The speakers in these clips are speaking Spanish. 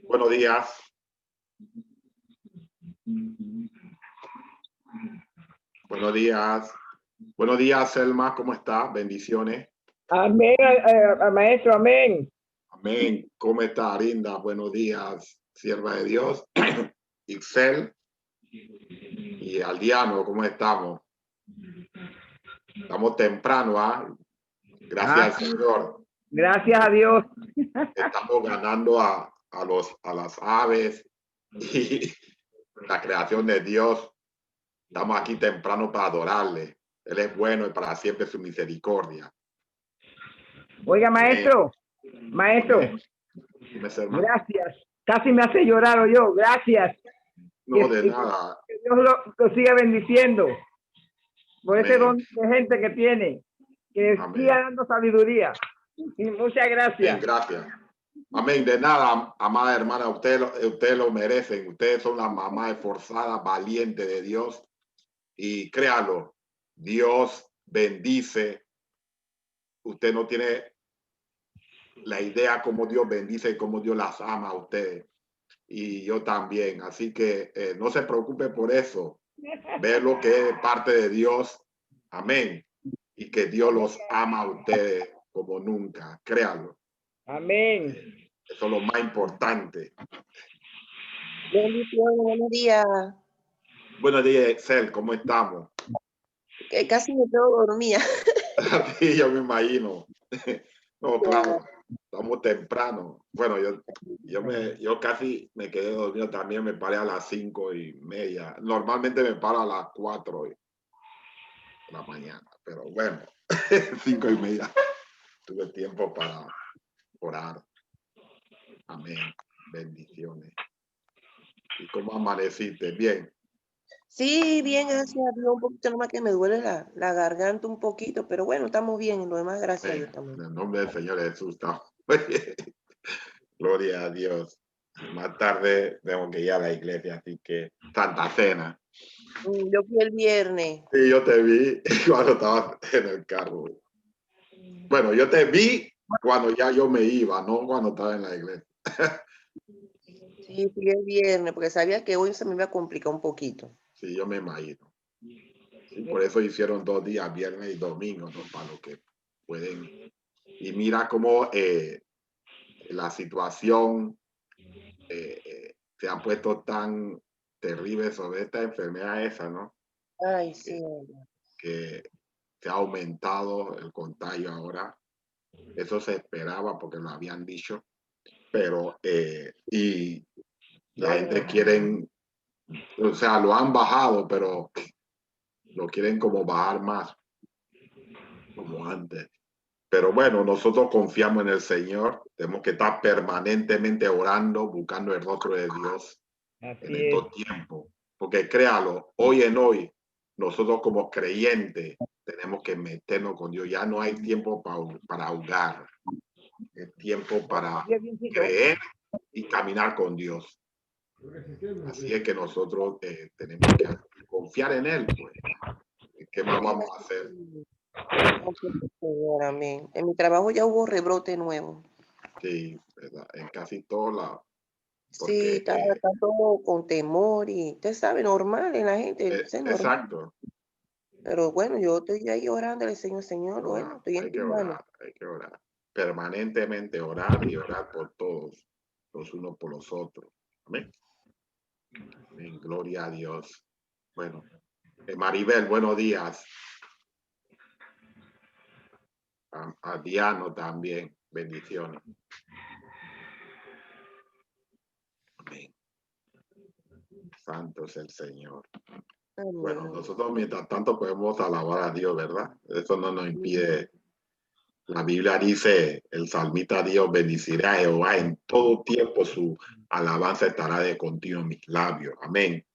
Buenos días. Buenos días. Buenos días, Selma. ¿Cómo está? Bendiciones. Amén, maestro, amén. Amén. ¿Cómo está, Arinda? Buenos días, sierva de Dios. Ixel y Aldiano, ¿cómo estamos? Estamos temprano, ¿ah? Gracias, Señor. Gracias a Dios. Estamos ganando a las aves y la creación de Dios. Estamos aquí temprano para adorarle. Él es bueno y para siempre su misericordia. Oiga, maestro, gracias. Casi me hace llorar o yo. Gracias. No, de nada. Que Dios lo siga bendiciendo por ese don de gente que tiene, que siga dando sabiduría. Y muchas gracias. Bien, gracias. Amén. De nada, amada hermana, ustedes lo merecen. Ustedes son la mamá esforzada, valiente de Dios. Y créalo, Dios bendice. Usted no tiene la idea cómo Dios bendice y cómo Dios las ama a ustedes. Y yo también. Así que no se preocupe por eso. Ver lo que es parte de Dios. Amén. Y que Dios los ama a ustedes como nunca. Créalo. Amén. Eso es lo más importante. Bendiciones, buenos días. Buenos días, Excel. ¿Cómo estamos? Que casi me quedo dormida. Sí, yo me imagino. No, claro. Estamos temprano. Bueno, yo casi me quedé dormido también. Me paré a las 5:30. Normalmente me paro a las 4 de la mañana. Pero bueno, 5:30. Tuve tiempo para orar. Amén. Bendiciones. ¿Y cómo amaneciste? Bien. Sí, bien, gracias a Dios. Un poquito nomás que me duele la garganta un poquito, pero bueno, estamos bien. En lo demás, gracias a Dios también. En el nombre del Señor Jesús. Gloria a Dios. Más tarde tengo que ir a la iglesia, así que Santa Cena. Yo fui el viernes. Sí, yo te vi cuando estabas en el carro. Bueno, yo te vi cuando ya yo me iba, no cuando estaba en la iglesia. Sí, fui el viernes, porque sabía que hoy se me iba a complicar un poquito. Sí, yo me imagino. Sí, por eso hicieron 2 días, viernes y domingo, ¿no? Para lo que pueden. Y mira cómo la situación se ha puesto tan terrible sobre esta enfermedad esa, ¿no? Ay, sí. Que se ha aumentado el contagio ahora. Eso se esperaba porque lo habían dicho, pero y la gente quieren, o sea, lo han bajado, pero lo quieren como bajar más, como antes. Pero bueno, nosotros confiamos en el Señor, tenemos que estar permanentemente orando, buscando el rostro de Dios en estos tiempos, porque créalo, hoy en hoy, nosotros como creyentes tenemos que meternos con Dios, ya no hay tiempo para ahogar, es tiempo para creer y caminar con Dios. Así es que nosotros tenemos que confiar en Él, pues. ¿Qué más vamos a hacer? Señor, amén. En mi trabajo ya hubo rebrote nuevo. Sí, ¿verdad? En casi todos lados. Sí, está todo con temor y usted sabe, normal en la gente. Exacto. Pero bueno, yo estoy ahí orando al Señor, bueno, estoy en tu mano. Hay que orar. Permanentemente orar y orar por todos, los unos por los otros. Amén. En gloria a Dios. Bueno, Maribel, buenos días. A Diano también, bendiciones. Amén. Santo es el Señor. Bueno, nosotros mientras tanto podemos alabar a Dios, ¿verdad? Eso no nos impide. La Biblia dice, el salmista Dios bendecirá a Jehová en todo tiempo, su alabanza estará de continuo en mis labios. Amén.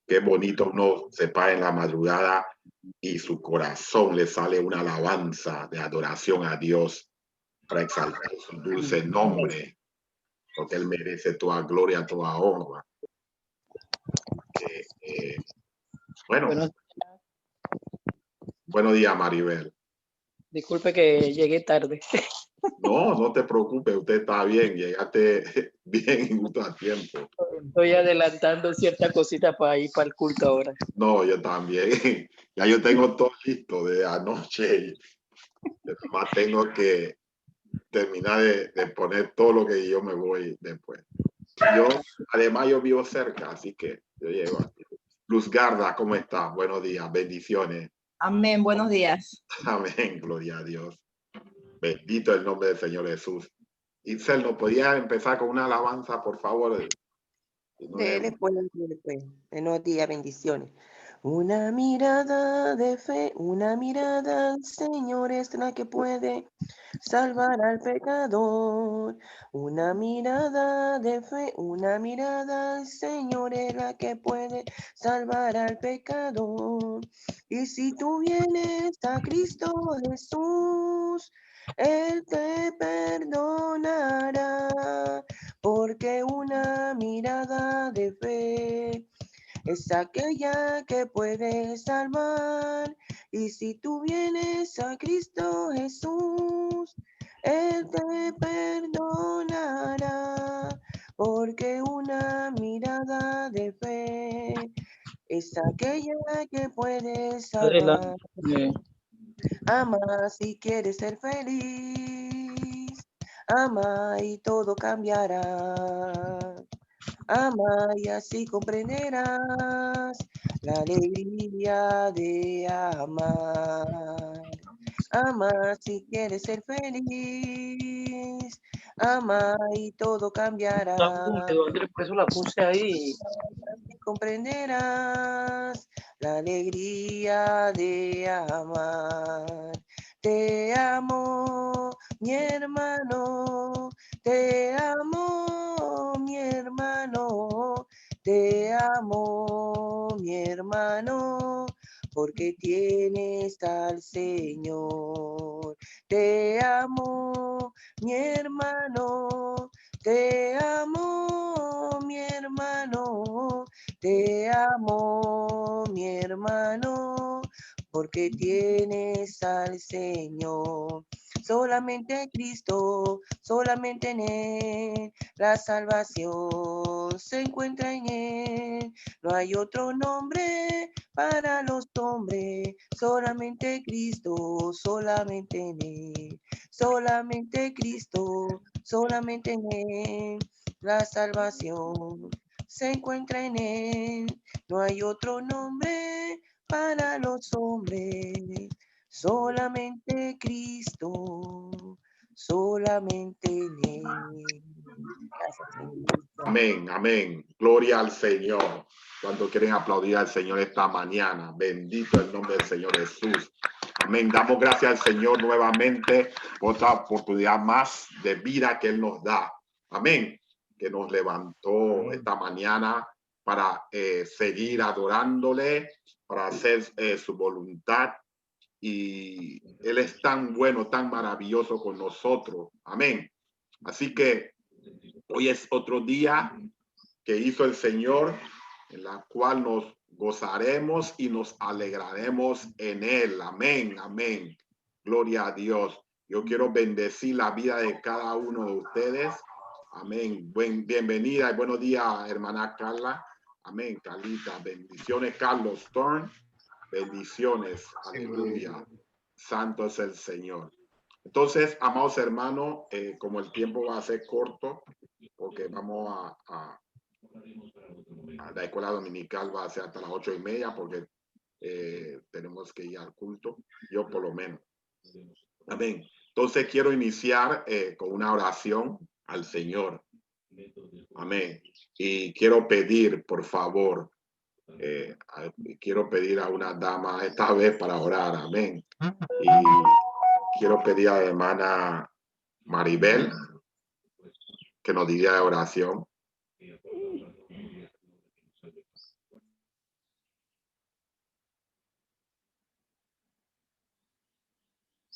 Qué bonito uno se para en la madrugada y su corazón le sale una alabanza de adoración a Dios para exaltar su dulce nombre, porque Él merece toda gloria, toda honra. Bueno, buenos días, Maribel. Disculpe que llegué tarde. No, no te preocupes, usted está bien, llegaste bien y justo a tiempo. Estoy adelantando ciertas cositas para ir para el culto ahora. No, yo también. Ya yo tengo todo listo de anoche. Además tengo que terminar de poner todo lo que yo me voy después. Además yo vivo cerca, así que yo llego aquí. Luz Garda, ¿cómo estás? Buenos días, bendiciones. Amén, buenos días. Amén, gloria a Dios. Bendito el nombre del Señor Jesús. Isel, ¿no podía empezar con una alabanza, por favor? Buenos días, bendiciones. Una mirada de fe, una mirada al Señor es la que puede salvar al pecador. Una mirada de fe, una mirada al Señor es la que puede salvar al pecador. Y si tú vienes a Cristo Jesús, Él te perdonará, porque una mirada de fe es aquella que puede salvar. Y si tú vienes a Cristo Jesús, Él te perdonará, porque una mirada de fe es aquella que puede salvar. Ama si quieres ser feliz, ama y todo cambiará. Ama y así comprenderás la alegría de amar. Ama si quieres ser feliz, ama y todo cambiará. Por eso la puse ahí. Así comprenderás la alegría de amar. Te amo, mi hermano, te amo, mi hermano, te amo, mi hermano, porque tienes al Señor. Te amo, mi hermano, te amo, mi hermano, te amo, mi hermano, porque tienes al Señor. Solamente Cristo, solamente en Él, la salvación se encuentra en Él. No hay otro nombre para los hombres, solamente Cristo, solamente en Él. Solamente Cristo, solamente en Él, la salvación se encuentra en Él. No hay otro nombre para los hombres, solamente Cristo, solamente en Él. Gracias, Señor. Amén, amén. Gloria al Señor. Cuando quieren aplaudir al Señor esta mañana, bendito el nombre del Señor Jesús. Amén. Damos gracias al Señor nuevamente por otra oportunidad más de vida que Él nos da. Amén. Que nos levantó esta mañana para seguir adorándole, para hacer su voluntad. Y Él es tan bueno, tan maravilloso con nosotros. Amén. Así que hoy es otro día que hizo el Señor, en la cual nos gozaremos y nos alegraremos en Él. Amén, amén. Gloria a Dios. Yo quiero bendecir la vida de cada uno de ustedes. Amén. Bienvenida y buenos días, hermana Carla. Amén, Carlita. Bendiciones, Carlos Storm. Bendiciones. Aleluya. Santo es el Señor. Entonces, amados hermanos, como el tiempo va a ser corto, porque vamos a la escuela dominical va a ser hasta las 8:30, porque tenemos que ir al culto, yo por lo menos. Amén. Entonces quiero iniciar con una oración al Señor. Amén. Y quiero pedir, por favor, quiero pedir a una dama esta vez para orar. Amén. Y quiero pedir a la hermana Maribel que nos diga la oración.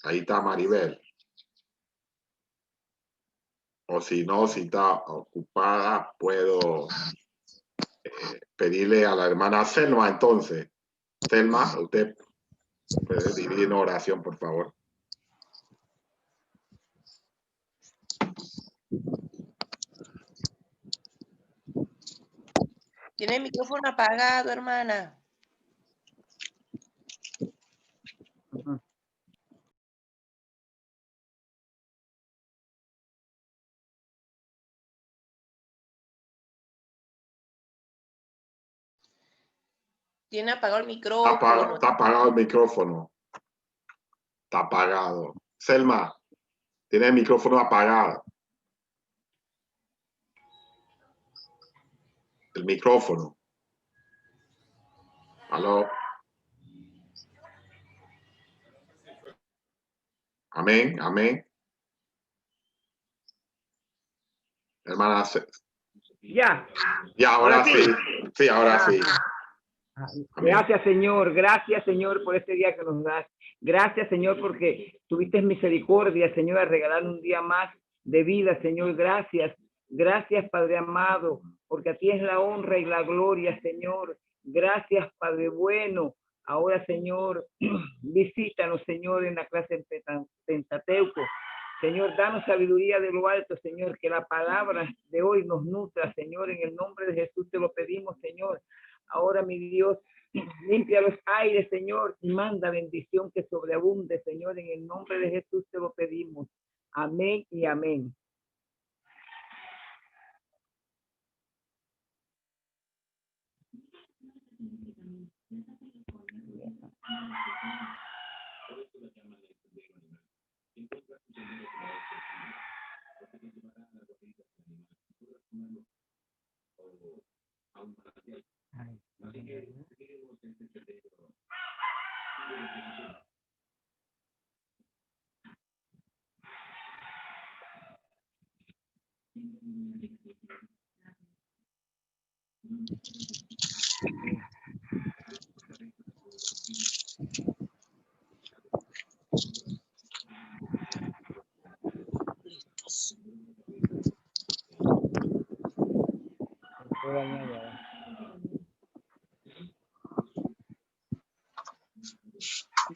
Ahí está Maribel. O si no, si está ocupada, puedo pedirle a la hermana Selma entonces. Selma, usted puede dirigir una oración, por favor. Tiene el micrófono apagado, hermana. Tiene apagado el micrófono. Está apagado el micrófono. Está apagado. Selma, tiene el micrófono apagado. El micrófono. ¿Aló? Amén, amén. Hermana, Ya. ya, ahora sí. Sí, ahora sí. Amén. Gracias, Señor, por este día que nos das. Gracias, Señor, porque tuviste misericordia, Señor, a regalar un día más de vida, Señor. Gracias. Gracias, Padre amado, porque a ti es la honra y la gloria, Señor. Gracias, Padre bueno. Ahora, Señor, visítanos, Señor, en la clase en Pentateuco. Señor, danos sabiduría de lo alto, Señor, que la palabra de hoy nos nutra, Señor. En el nombre de Jesús te lo pedimos, Señor. Ahora, mi Dios, limpia los aires, Señor, y manda bendición que sobreabunde, Señor. En el nombre de Jesús te lo pedimos. Amén y amén.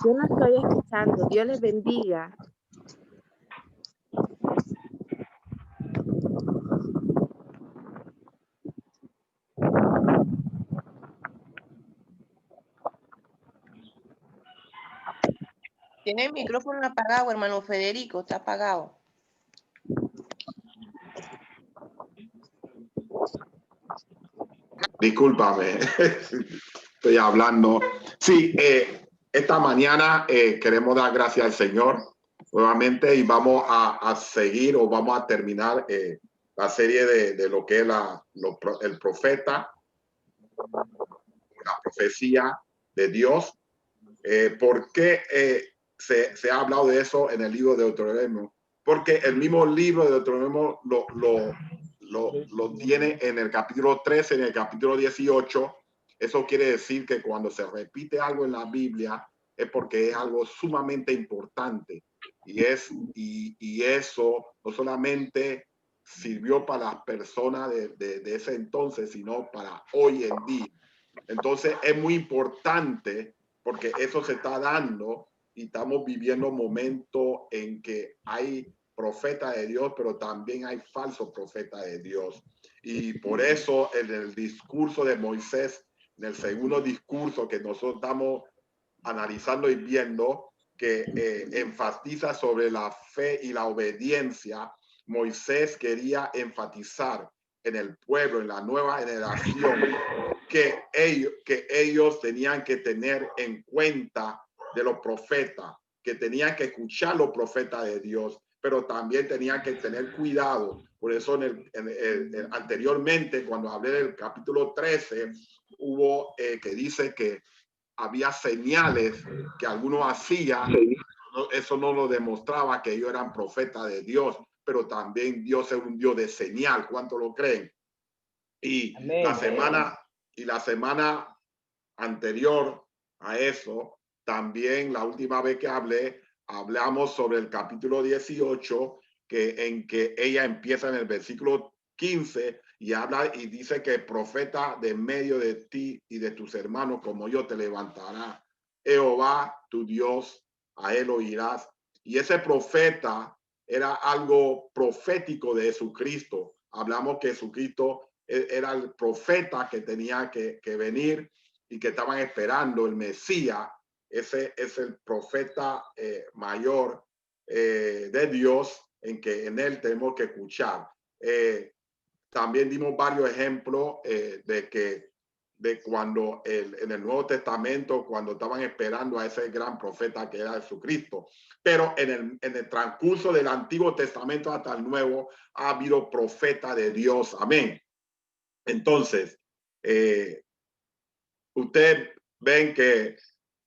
Yo no estoy escuchando. Dios les bendiga. Tiene el micrófono apagado, hermano Federico, está apagado. Discúlpame, estoy hablando. Sí, esta mañana queremos dar gracias al Señor nuevamente y vamos a seguir o vamos a terminar la serie de lo que es el profeta, la profecía de Dios. ¿Por qué se ha hablado de eso en el libro de Deuteronomio? Porque el mismo libro de Deuteronomio lo tiene en el capítulo 13, en el capítulo 18. Eso quiere decir que cuando se repite algo en la Biblia es porque es algo sumamente importante. Y eso no solamente sirvió para las personas de ese entonces, sino para hoy en día. Entonces es muy importante porque eso se está dando y estamos viviendo momentos en que hay profetas de Dios, pero también hay falsos profetas de Dios. Y por eso en el discurso de Moisés, en el segundo discurso que nosotros estamos analizando y viendo, que enfatiza sobre la fe y la obediencia, Moisés quería enfatizar en el pueblo, en la nueva generación, que ellos tenían que tener en cuenta de los profetas, que tenían que escuchar los profetas de Dios, pero también tenían que tener cuidado. Por eso anteriormente, cuando hablé del capítulo 13, hubo que dice que había señales que algunos hacían. Eso no lo demostraba que ellos eran profetas de Dios, pero también Dios es un Dios de señal. ¿Cuánto lo creen? Y Amén. la semana anterior a eso, también la última vez que hablamos sobre el capítulo 18, en que ella empieza en el versículo 15 y habla y dice que profeta de medio de ti y de tus hermanos como yo te levantará Jehová tu Dios, a él oirás. Y ese profeta era algo profético de Jesucristo. Hablamos que Jesucristo era el profeta que tenía que venir y que estaban esperando el Mesías. Ese es el profeta mayor de Dios, en él tenemos que escuchar. También dimos varios ejemplos de cuando en el Nuevo Testamento, cuando estaban esperando a ese gran profeta que era Jesucristo. Pero en el transcurso del Antiguo Testamento hasta el Nuevo ha habido profeta de Dios. Amén. Entonces, ustedes ven que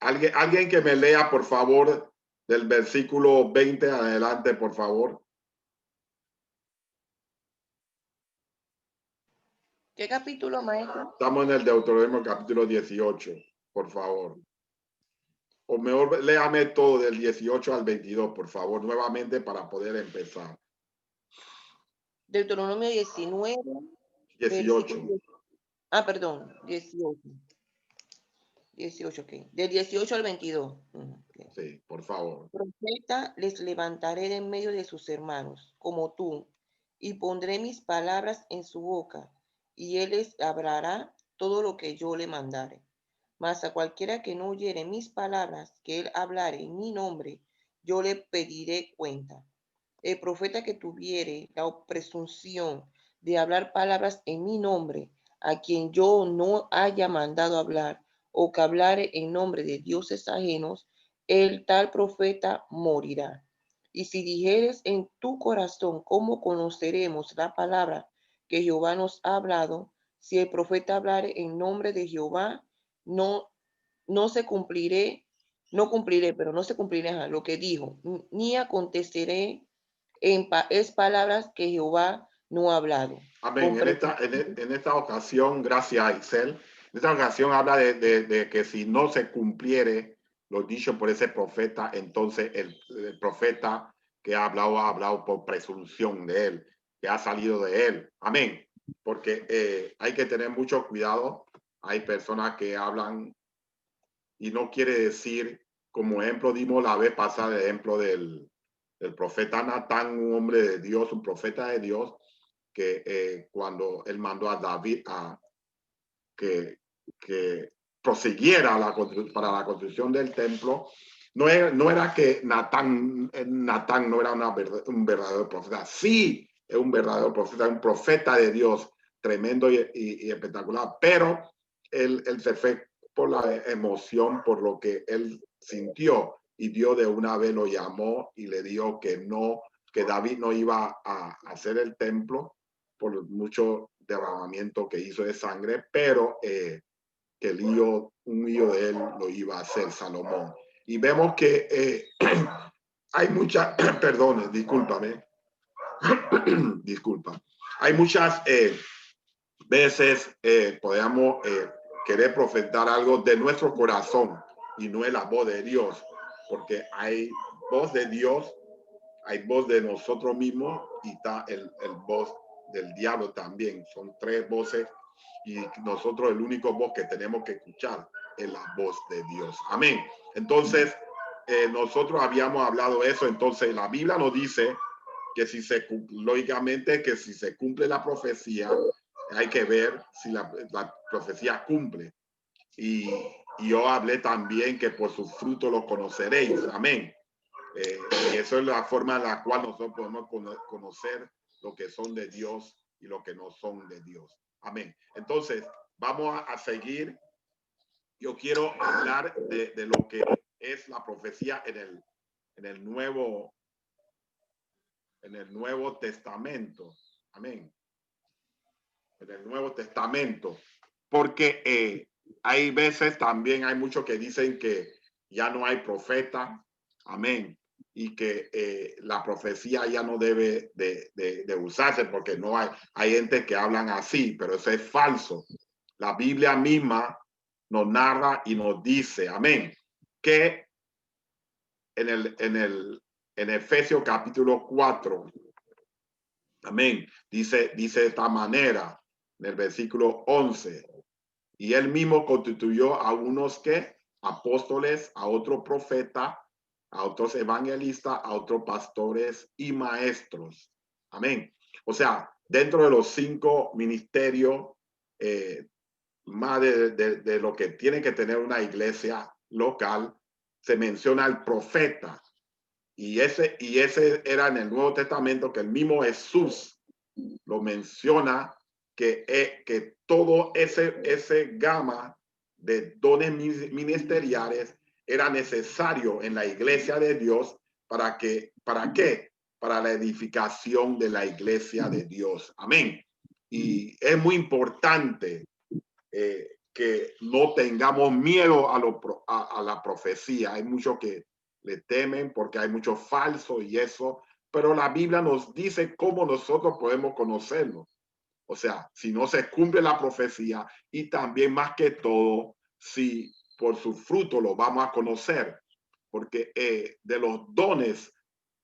alguien que me lea, por favor, del versículo 20 adelante, por favor. ¿Qué capítulo, maestro? Estamos en el Deuteronomio capítulo 18, por favor. O mejor, léame todo del 18 al 22, por favor, nuevamente para poder empezar. Deuteronomio 19. 18. Perdón, 18. 18, ok. Del 18 al 22. Okay. Sí, por favor. Profeta les levantaré de en medio de sus hermanos, como tú, y pondré mis palabras en su boca, y él les hablará todo lo que yo le mandare. Mas a cualquiera que no oyere mis palabras, que él hablare en mi nombre, yo le pediré cuenta. El profeta que tuviere la presunción de hablar palabras en mi nombre, a quien yo no haya mandado hablar, o que hablare en nombre de dioses ajenos, el tal profeta morirá. Y si dijeres en tu corazón, ¿cómo conoceremos la palabra que Jehová nos ha hablado? Si el profeta hablare en nombre de Jehová, no se cumpliré lo que dijo, ni aconteceré es palabras que Jehová no ha hablado. Amén. En esta ocasión, gracias, Isel. En esta ocasión habla de que si no se cumpliere lo dicho por ese profeta, entonces el profeta que ha hablado por presunción de él, que ha salido de él. Amén. Porque hay que tener mucho cuidado. Hay personas que hablan y no quiere decir, como ejemplo dimos la vez pasada, el ejemplo del profeta Natán, un hombre de Dios, un profeta de Dios, que cuando él mandó a David a que prosiguiera para la construcción del templo, no era que Natán no era un verdadero profeta. Sí, es un verdadero profeta, un profeta de Dios, tremendo y espectacular, pero él se fue por la emoción, por lo que él sintió, y Dios de una vez lo llamó y le dijo que David no iba a hacer el templo por mucho derramamiento que hizo de sangre, pero que un hijo de él lo iba a hacer, Salomón. Y vemos que hay muchas, perdón, discúlpame, disculpa, hay muchas veces podemos querer profetizar algo de nuestro corazón y no es la voz de Dios, porque hay voz de Dios, hay voz de nosotros mismos y está el voz del diablo también. Son tres voces y nosotros el único voz que tenemos que escuchar es la voz de Dios. Amén. Entonces, nosotros habíamos hablado eso. Entonces, la Biblia nos dice que lógicamente, que si se cumple la profecía, hay que ver si la profecía cumple. Y yo hablé también que por sus frutos los conoceréis. Amén. Y eso es la forma en la cual nosotros podemos conocer lo que son de Dios y lo que no son de Dios. Amén. Entonces, vamos a seguir. Yo quiero hablar de lo que es la profecía en el Nuevo Testamento. Amén. En el Nuevo Testamento. Porque hay veces también hay muchos que dicen que ya no hay profeta. Amén. Y que la profecía ya no debe de usarse porque no hay gente que hablan así, pero eso es falso. La Biblia misma nos narra y nos dice, amén, que en Efesios capítulo 4, amén, dice de esta manera, en el versículo 11, y él mismo constituyó a unos que apóstoles, a otros profetas, a otros evangelistas, a otros pastores y maestros. Amén. O sea, dentro de los 5 ministerios, más de lo que tiene que tener una iglesia local, se menciona el profeta. Y ese era en el Nuevo Testamento, que el mismo Jesús lo menciona, que todo ese gama de dones ministeriales era necesario en la iglesia de Dios. ¿Para qué? Para la edificación de la iglesia de Dios. Amén. Y es muy importante que no tengamos miedo a la profecía. Hay muchos que le temen porque hay mucho falso y eso, pero la Biblia nos dice cómo nosotros podemos conocerlo. O sea, si no se cumple la profecía, y también más que todo, si por su fruto lo vamos a conocer, porque de los dones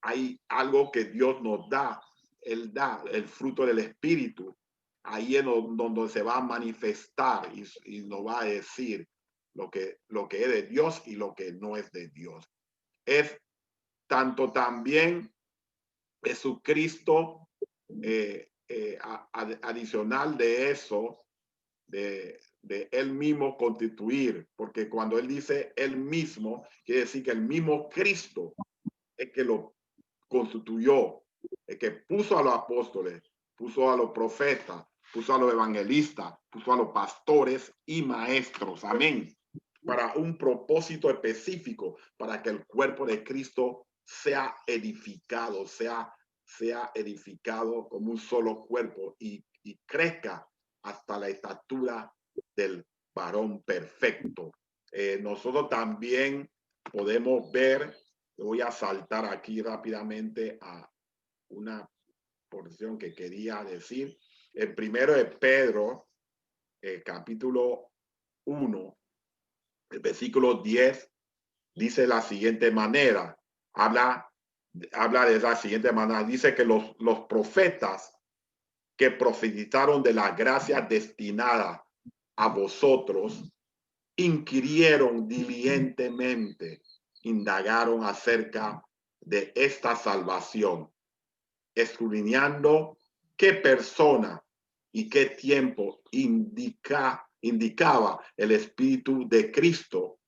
hay algo que Dios nos da. Él da el fruto del Espíritu. Ahí es donde se va a manifestar y nos va a decir lo que es de Dios y lo que no es de Dios. Es tanto también Jesucristo, adicional de eso, de él mismo constituir, porque cuando él dice él mismo, quiere decir que el mismo Cristo es que lo constituyó, el que puso a los apóstoles, puso a los profetas, puso a los evangelistas, puso a los pastores y maestros, amén, para un propósito específico, para que el cuerpo de Cristo sea edificado, sea edificado como un solo cuerpo y crezca hasta la estatura del varón perfecto. Nosotros también podemos ver, voy a saltar aquí rápidamente a una porción que quería decir. El primero de Pedro, capítulo 1, el versículo 10, dice la siguiente manera, habla de la siguiente manera, dice que los profetas que profetizaron de la gracia destinada a vosotros, inquirieron diligentemente, indagaron acerca de esta salvación, escudriñando qué persona y qué tiempo indicaba el Espíritu de Cristo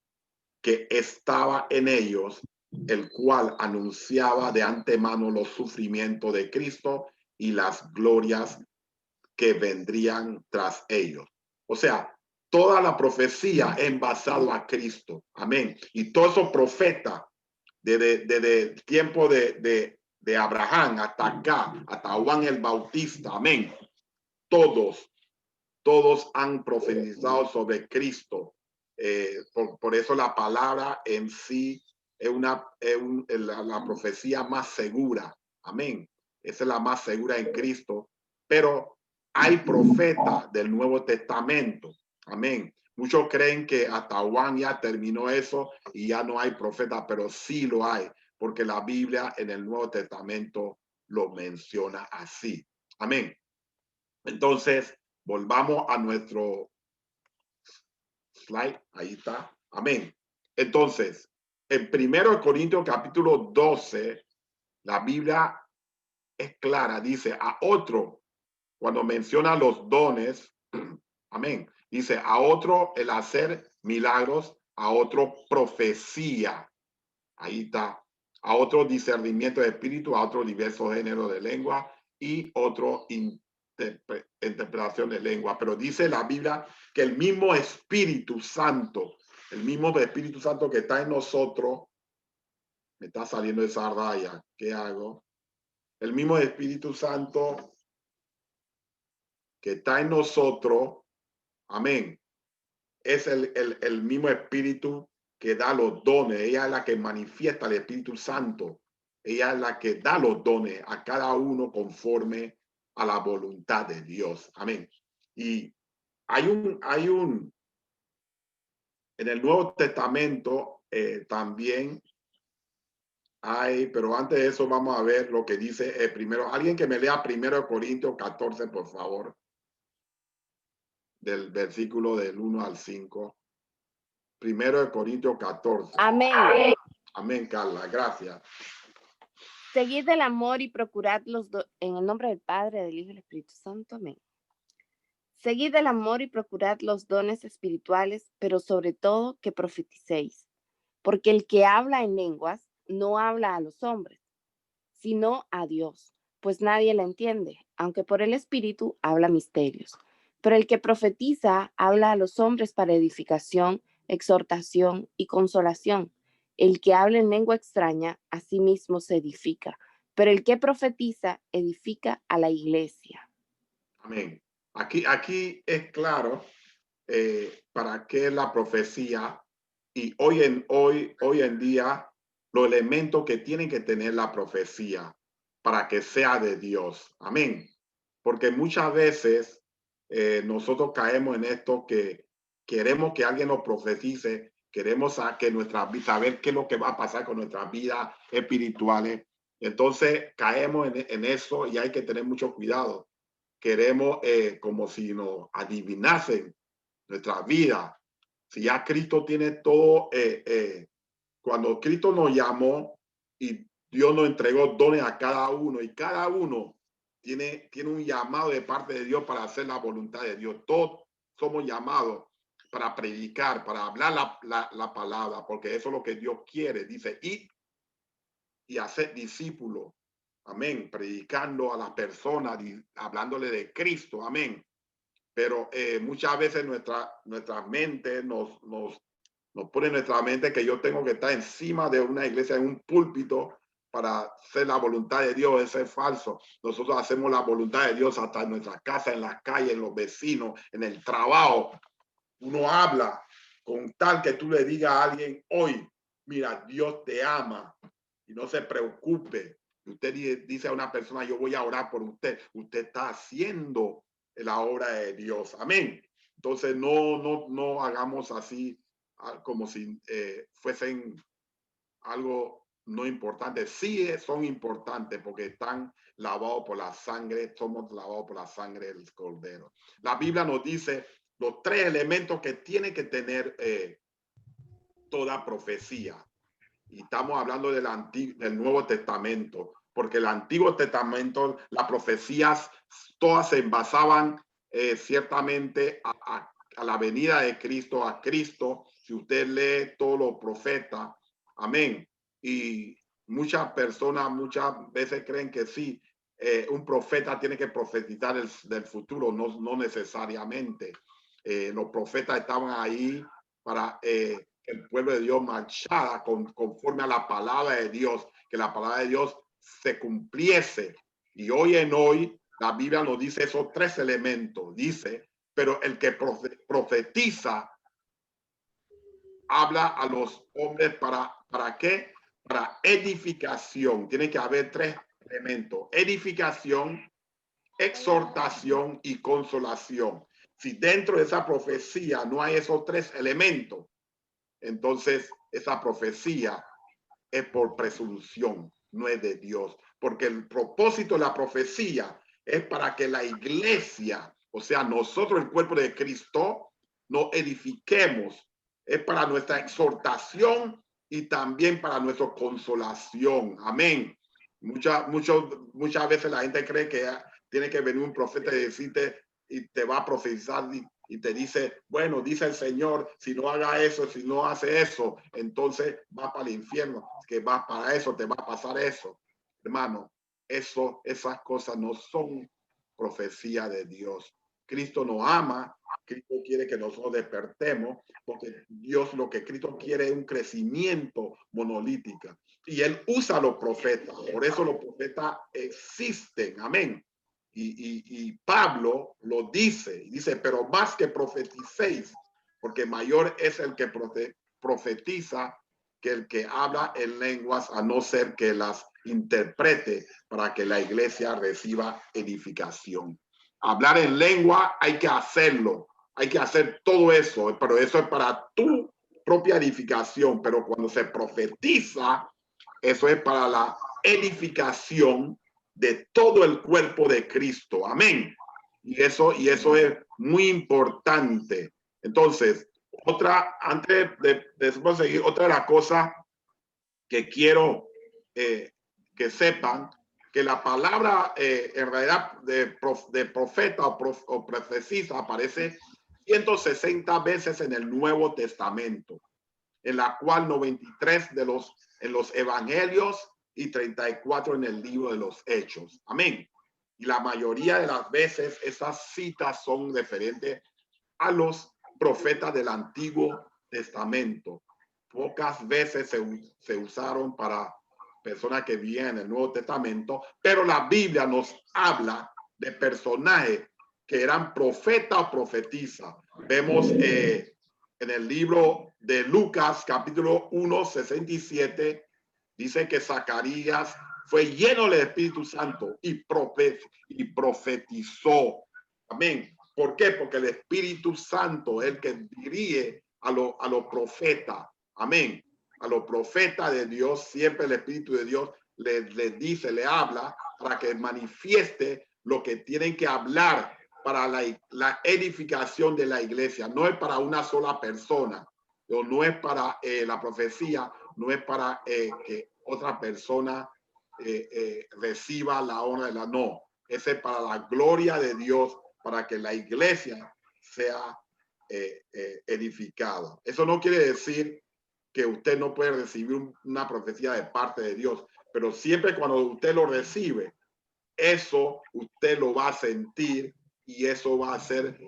que estaba en ellos, el cual anunciaba de antemano los sufrimientos de Cristo y las glorias que vendrían tras ellos. O sea, toda la profecía es basado a Cristo. Amén. Y todos esos profetas desde el tiempo de Abraham hasta acá, hasta Juan el Bautista. Amén. Todos han profetizado sobre Cristo. Por eso la palabra en sí es la profecía más segura. Amén. Esa es la más segura en Cristo. Pero hay profetas del Nuevo Testamento. Amén. Muchos creen que hasta Juan ya terminó eso y ya no hay profeta, pero sí lo hay, porque la Biblia en el Nuevo Testamento lo menciona así. Amén. Entonces, volvamos a nuestro slide. Ahí está. Amén. Entonces, en 1 Corintios capítulo 12, la Biblia es clara. Dice a otro, cuando menciona los dones, amén. Dice a otro el hacer milagros, a otro profecía. Ahí está. A otro discernimiento de espíritu, a otro diversos géneros de lengua y otro interpretación de lengua. Pero dice la Biblia que el mismo Espíritu Santo que está en nosotros, me está saliendo esa raya, ¿qué hago? El mismo Espíritu Santo que está en nosotros, amén, es el mismo Espíritu que da los dones. Ella es la que manifiesta el Espíritu Santo. Ella es la que da los dones a cada uno conforme a la voluntad de Dios. Amén. Y hay un, en el Nuevo Testamento también hay, pero antes de eso vamos a ver lo que dice primero. Alguien que me lea 1 Corintios 14, por favor, del versículo del 1 al 5. 1 Corintios 14. Amén. Amén, Carla, gracias. Seguid el amor y procurad en el nombre del Padre, del Hijo y del Espíritu Santo. Amén. Seguid el amor y procurad los dones espirituales, pero sobre todo que profeticéis. Porque el que habla en lenguas no habla a los hombres, sino a Dios, pues nadie la entiende, aunque por el Espíritu habla misterios. Pero el que profetiza habla a los hombres para edificación, exhortación y consolación. El que habla en lengua extraña, a sí mismo se edifica, pero el que profetiza edifica a la iglesia. Amén. Aquí es claro para qué la profecía y hoy en día los elementos que tienen que tener la profecía para que sea de Dios. Amén. Porque muchas veces nosotros caemos en esto que queremos que alguien nos profetice, queremos saber qué es lo que va a pasar con nuestras vidas espirituales. Entonces caemos en eso y hay que tener mucho cuidado. Queremos como si nos adivinasen nuestra vida. Si ya Cristo tiene todo, cuando Cristo nos llamó y Dios nos entregó dones a cada uno y cada uno tiene un llamado de parte de Dios para hacer la voluntad de Dios. Todos somos llamados para predicar, para hablar la palabra, porque eso es lo que Dios quiere. Dice, id y hacer discípulos. Amén. Predicando a las personas, hablándole de Cristo. Amén. Pero muchas veces nuestra mente nos pone en nuestra mente que yo tengo que estar encima de una iglesia, en un púlpito, para hacer la voluntad de Dios. Eso es falso. Nosotros hacemos la voluntad de Dios hasta en nuestra casa, en las calles, en los vecinos, en el trabajo. Uno habla con tal que tú le digas a alguien hoy, mira, Dios te ama y no se preocupe. Usted dice a una persona, yo voy a orar por usted. Usted está haciendo la obra de Dios. Amén. Entonces no hagamos así como si fuesen algo no importante. Sí son importantes porque están lavados por la sangre, somos lavados por la sangre del Cordero. La Biblia nos dice los 3 elementos que tiene que tener toda profecía. Y estamos hablando del Nuevo Testamento, porque el Antiguo Testamento, las profecías todas se basaban ciertamente a la venida de Cristo, a Cristo. Si usted lee todos los profetas, amén. Y muchas personas muchas veces creen que sí, un profeta tiene que profetizar del futuro, no necesariamente. Los profetas estaban ahí para el pueblo de Dios marchara conforme a la palabra de Dios, que la palabra de Dios se cumpliese. Y hoy en hoy la Biblia nos dice esos 3 elementos. Dice, pero el que profetiza habla a los hombres ¿para qué? Para edificación. Tiene que haber 3 elementos: edificación, exhortación y consolación. Si dentro de esa profecía no hay esos 3 elementos, entonces esa profecía es por presunción, no es de Dios, porque el propósito de la profecía es para que la iglesia, o sea, nosotros, el cuerpo de Cristo, nos edifiquemos. Es para nuestra exhortación y también para nuestra consolación. Amén. Muchas veces la gente cree que tiene que venir un profeta y decirte y te va a profetizar y te dice, bueno, dice el Señor, si no haga eso, si no hace eso, entonces va para el infierno, que va para eso, te va a pasar eso. Hermano, esas cosas no son profecía de Dios. Cristo nos ama, Cristo quiere que nosotros despertemos, porque Dios lo que Cristo quiere es un crecimiento monolítico. Y Él usa a los profetas, por eso los profetas existen, amén. Y Pablo lo dice, pero más que profeticéis, porque mayor es el que profetiza que el que habla en lenguas, a no ser que las interprete para que la iglesia reciba edificación. Hablar en lengua hay que hacerlo, hay que hacer todo eso, pero eso es para tu propia edificación. Pero cuando se profetiza, eso es para la edificación de todo el cuerpo de Cristo. Amén. Y eso es muy importante. Entonces, antes de seguir, otra de las cosas que quiero que sepan, que la palabra en realidad de profeta o profecía aparece 160 veces en el Nuevo Testamento, en la cual 93 en los evangelios y 34 en el libro de los Hechos. Amén. Y la mayoría de las veces esas citas son referentes a los profetas del Antiguo Testamento. Pocas veces se usaron para personas que vivían en el Nuevo Testamento, pero la Biblia nos habla de personajes que eran profeta o profetisa. Vemos en el libro de Lucas, capítulo 1, 67, dice que Zacarías fue lleno del Espíritu Santo y profetizó. Amén. ¿Por qué? Porque el Espíritu Santo es el que dirige a los profetas. Amén. A los profetas de Dios, siempre el Espíritu de Dios les dice, le habla para que manifieste lo que tienen que hablar para la edificación de la iglesia. No es para una sola persona, no es para la profecía, no es para que otra persona reciba la honra de la no. Ese es para la gloria de Dios, para que la iglesia sea edificada. Eso no quiere decir que usted no puede recibir una profecía de parte de Dios, pero siempre cuando usted lo recibe, eso usted lo va a sentir y eso va a ser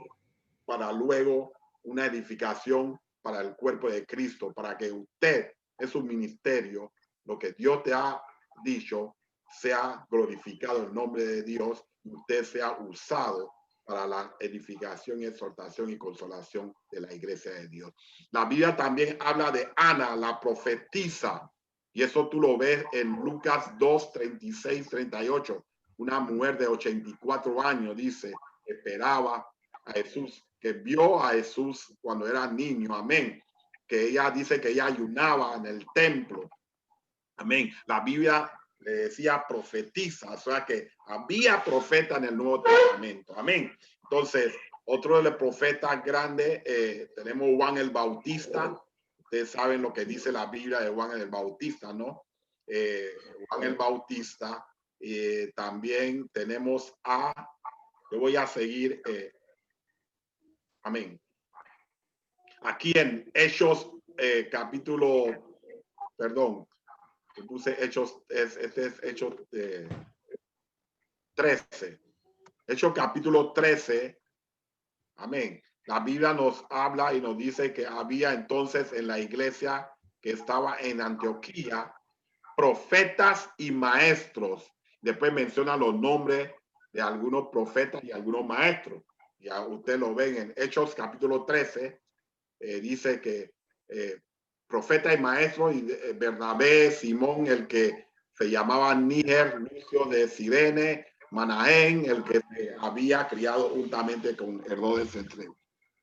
para luego una edificación para el cuerpo de Cristo, para que usted en su ministerio, lo que Dios te ha dicho, sea glorificado el nombre de Dios y usted sea usado para la edificación, exhortación y consolación de la iglesia de Dios. La Biblia también habla de Ana, la profetisa, y eso tú lo ves en Lucas 2, 36, 38. Una mujer de 84 años, dice, esperaba a Jesús, que vio a Jesús cuando era niño, amén, que ella dice que ella ayunaba en el templo, amén. La Biblia le decía profetiza, o sea que había profeta en el Nuevo Testamento, amén. Entonces, otro de los profetas grandes, tenemos Juan el Bautista. Ustedes saben lo que dice la Biblia de Juan el Bautista, ¿no? Juan el Bautista. También tenemos yo voy a seguir, amén. Aquí en Hechos, capítulo, perdón, puse Hechos, este es Hechos 13. Hechos capítulo 13, amén. La Biblia nos habla y nos dice que había entonces en la iglesia que estaba en Antioquía profetas y maestros. Después menciona los nombres de algunos profetas y algunos maestros. Ya ustedes lo ven en Hechos capítulo 13. Dice que profeta y maestro, y Bernabé, Simón, el que se llamaba Níger, Lucio de Cirene, Manaén, el que había criado juntamente con Herodes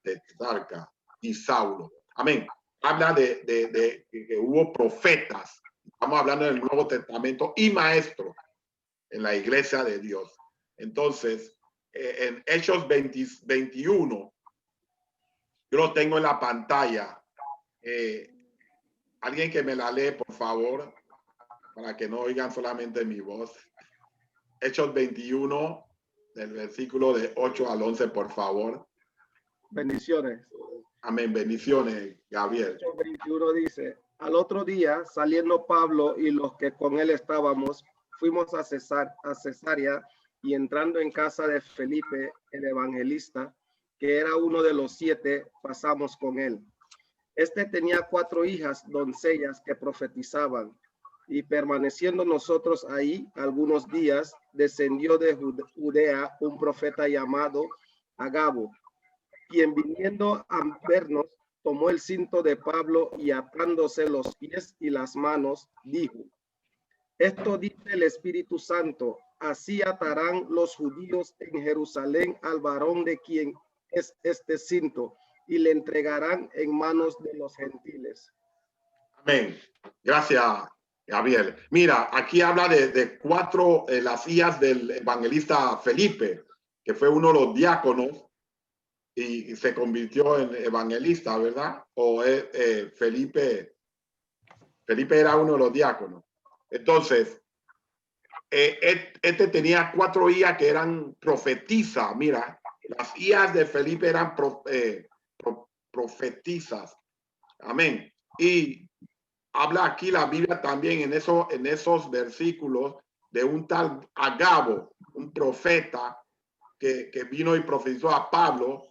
de Tarca y Saulo. Amén. Habla de que hubo profetas. Estamos hablando del Nuevo Testamento y maestros en la iglesia de Dios. Entonces, en Hechos 21, yo lo tengo en la pantalla. Alguien que me la lee, por favor, para que no oigan solamente mi voz. Hechos 21, del versículo de 8 al 11, por favor. Bendiciones. Amén, bendiciones, Gabriel. Hechos 21 dice, al otro día, saliendo Pablo y los que con él estábamos, fuimos a Cesarea y entrando en casa de Felipe, el evangelista, que era uno de los 7, pasamos con él. Este tenía 4 hijas, doncellas, que profetizaban, y permaneciendo nosotros ahí algunos días, descendió de Judea un profeta llamado Agabo, quien viniendo a vernos, tomó el cinto de Pablo y atándose los pies y las manos, dijo: esto dice el Espíritu Santo, así atarán los judíos en Jerusalén al varón de quien es este cinto, y le entregarán en manos de los gentiles. Amén. Gracias, Gabriel. Mira, aquí habla de 4, las hijas del evangelista Felipe, que fue uno de los diáconos y se convirtió en evangelista, ¿verdad? O Felipe era uno de los diáconos. Entonces, este tenía 4 hijas que eran profetizas. Mira, las hijas de Felipe eran profetizas. Amén. Y habla aquí la Biblia también en esos versículos de un tal Agabo, un profeta que vino y profetizó a Pablo,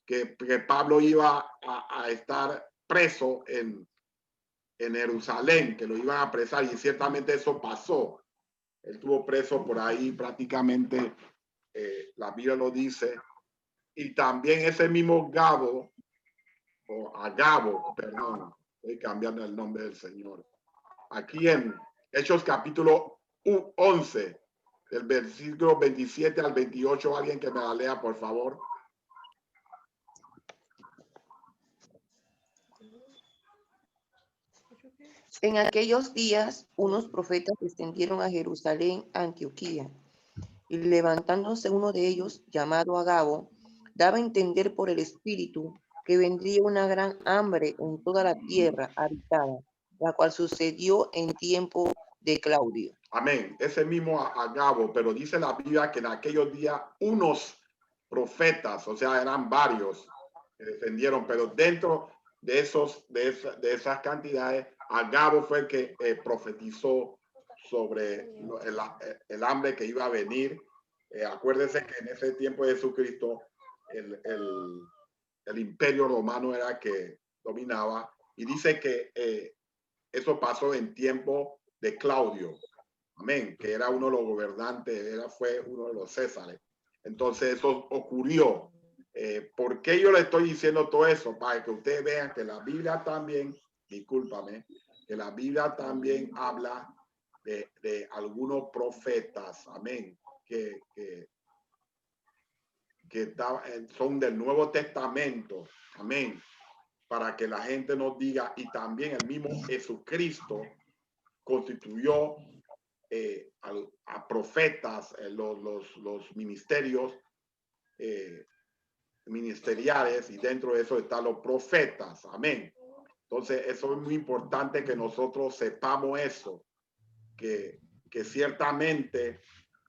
que Pablo iba a estar preso en Jerusalén, que lo iban a apresar, y ciertamente eso pasó. Él estuvo preso por ahí prácticamente, la Biblia lo dice. Y también ese mismo Agabo, perdón, estoy cambiando el nombre del Señor. Aquí en Hechos capítulo 11, del versículo 27 al 28, alguien que me la lea, por favor. En aquellos días, unos profetas descendieron a Jerusalén, Antioquía, y levantándose uno de ellos, llamado Agabo, daba a entender por el Espíritu que vendría una gran hambre en toda la tierra habitada, la cual sucedió en tiempo de Claudio. Amén. Ese mismo Agabo, pero dice la Biblia que en aquellos días unos profetas, o sea, eran varios que descendieron, pero dentro de esas cantidades, Agabo fue el que profetizó sobre el hambre que iba a venir. Acuérdense que en ese tiempo de Jesucristo el imperio romano era que dominaba, y dice que eso pasó en tiempo de Claudio. Amén, que era uno de los gobernantes, fue uno de los Césares. Entonces eso ocurrió. ¿Por qué yo le estoy diciendo todo eso? Para que ustedes vean que la Biblia también, discúlpame, que la Biblia también habla de algunos profetas, amén, que son del Nuevo Testamento, amén, para que la gente nos diga, y también el mismo Jesucristo constituyó a profetas, los ministerios ministeriales, y dentro de eso están los profetas, amén. Entonces eso es muy importante que nosotros sepamos eso, que ciertamente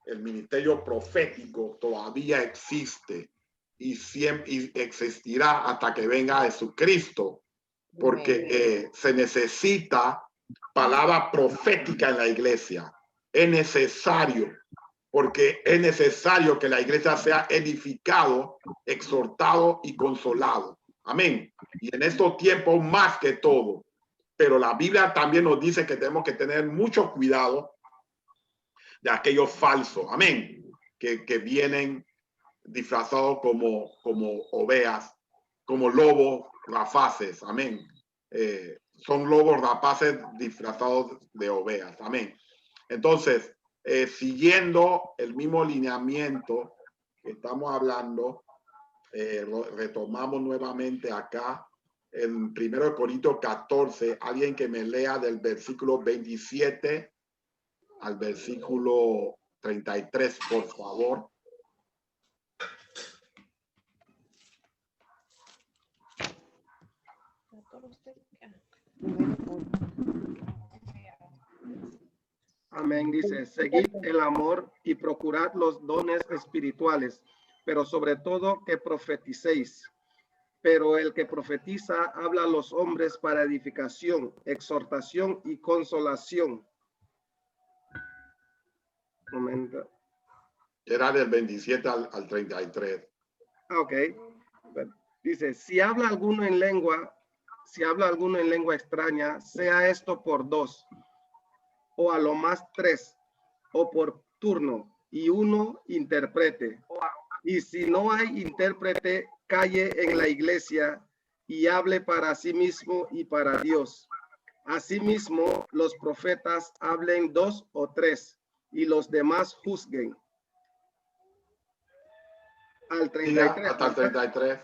el ministerio profético todavía existe y siempre existirá hasta que venga Jesucristo, porque se necesita palabra profética en la iglesia. Es necesario, porque es necesario que la iglesia sea edificado, exhortado y consolado. Amén. Y en estos tiempos más que todo. Pero la Biblia también nos dice que tenemos que tener mucho cuidado de aquellos falsos. Amén. Que vienen disfrazados como ovejas, como lobos rapaces. Amén. Son lobos rapaces disfrazados de ovejas. Amén. Entonces, siguiendo el mismo lineamiento que estamos hablando, retomamos nuevamente acá en 1 Corintios 14, alguien que me lea del versículo 27 al versículo 33, por favor. Amén. Dice: seguid el amor y procurad los dones espirituales, pero sobre todo que profeticéis. Pero el que profetiza habla a los hombres para edificación, exhortación y consolación. Momento. Era del 27 al 33. Ok. Bueno, dice, si habla alguno en lengua extraña, sea esto por 2, o a lo más 3, o por turno, y uno interprete. Y si no hay intérprete, calle en la iglesia y hable para sí mismo y para Dios. Asimismo, los profetas hablen 2 o 3, y los demás juzguen. Al 33. Hasta el 33.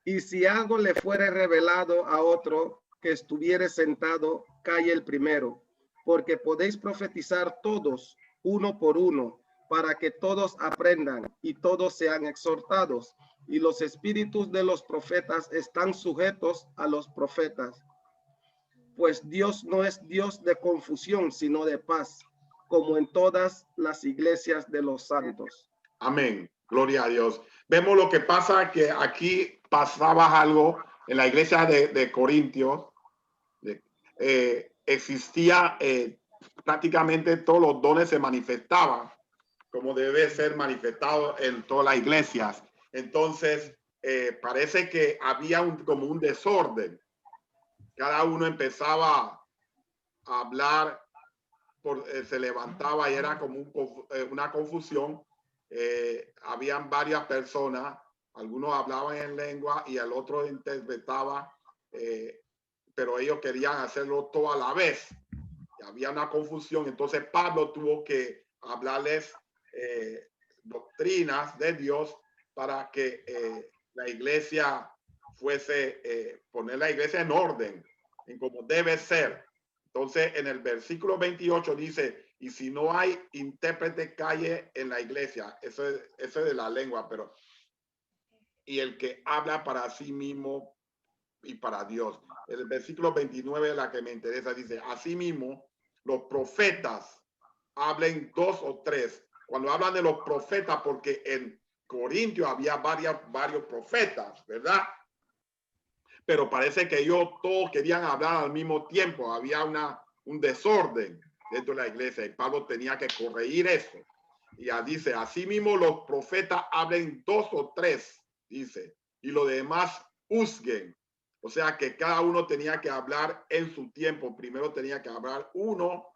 Y si algo le fuere revelado a otro que estuviere sentado, calle el primero, porque podéis profetizar todos, uno por uno, para que todos aprendan y todos sean exhortados. Y los espíritus de los profetas están sujetos a los profetas. Pues Dios no es Dios de confusión, sino de paz, como en todas las iglesias de los santos. Amén. Gloria a Dios. Vemos lo que pasa, que aquí pasaba algo en la iglesia de Corintios. Existía prácticamente todos los dones se manifestaban como debe ser manifestado en todas las iglesias. Entonces, parece que había como un desorden. Cada uno empezaba a hablar, se levantaba y era como una confusión. Habían varias personas, algunos hablaban en lengua y el otro interpretaba, pero ellos querían hacerlo todo a la vez. Y había una confusión, entonces Pablo tuvo que hablarles doctrinas de Dios para que la iglesia fuese, poner la iglesia en orden, en como debe ser. Entonces en el versículo 28 dice, y si no hay intérprete, calle en la iglesia. Eso es de la lengua, pero y el que habla para sí mismo y para Dios. El versículo 29 es la que me interesa, dice, así mismo los profetas hablen 2 o 3. Cuando hablan de los profetas, porque en Corintio había varios profetas, ¿verdad? Pero parece que ellos todos querían hablar al mismo tiempo. Había un desorden dentro de la iglesia y Pablo tenía que corregir eso. Y ya dice, así mismo los profetas hablen 2 o 3, dice, y los demás juzguen. O sea que cada uno tenía que hablar en su tiempo. Primero tenía que hablar uno,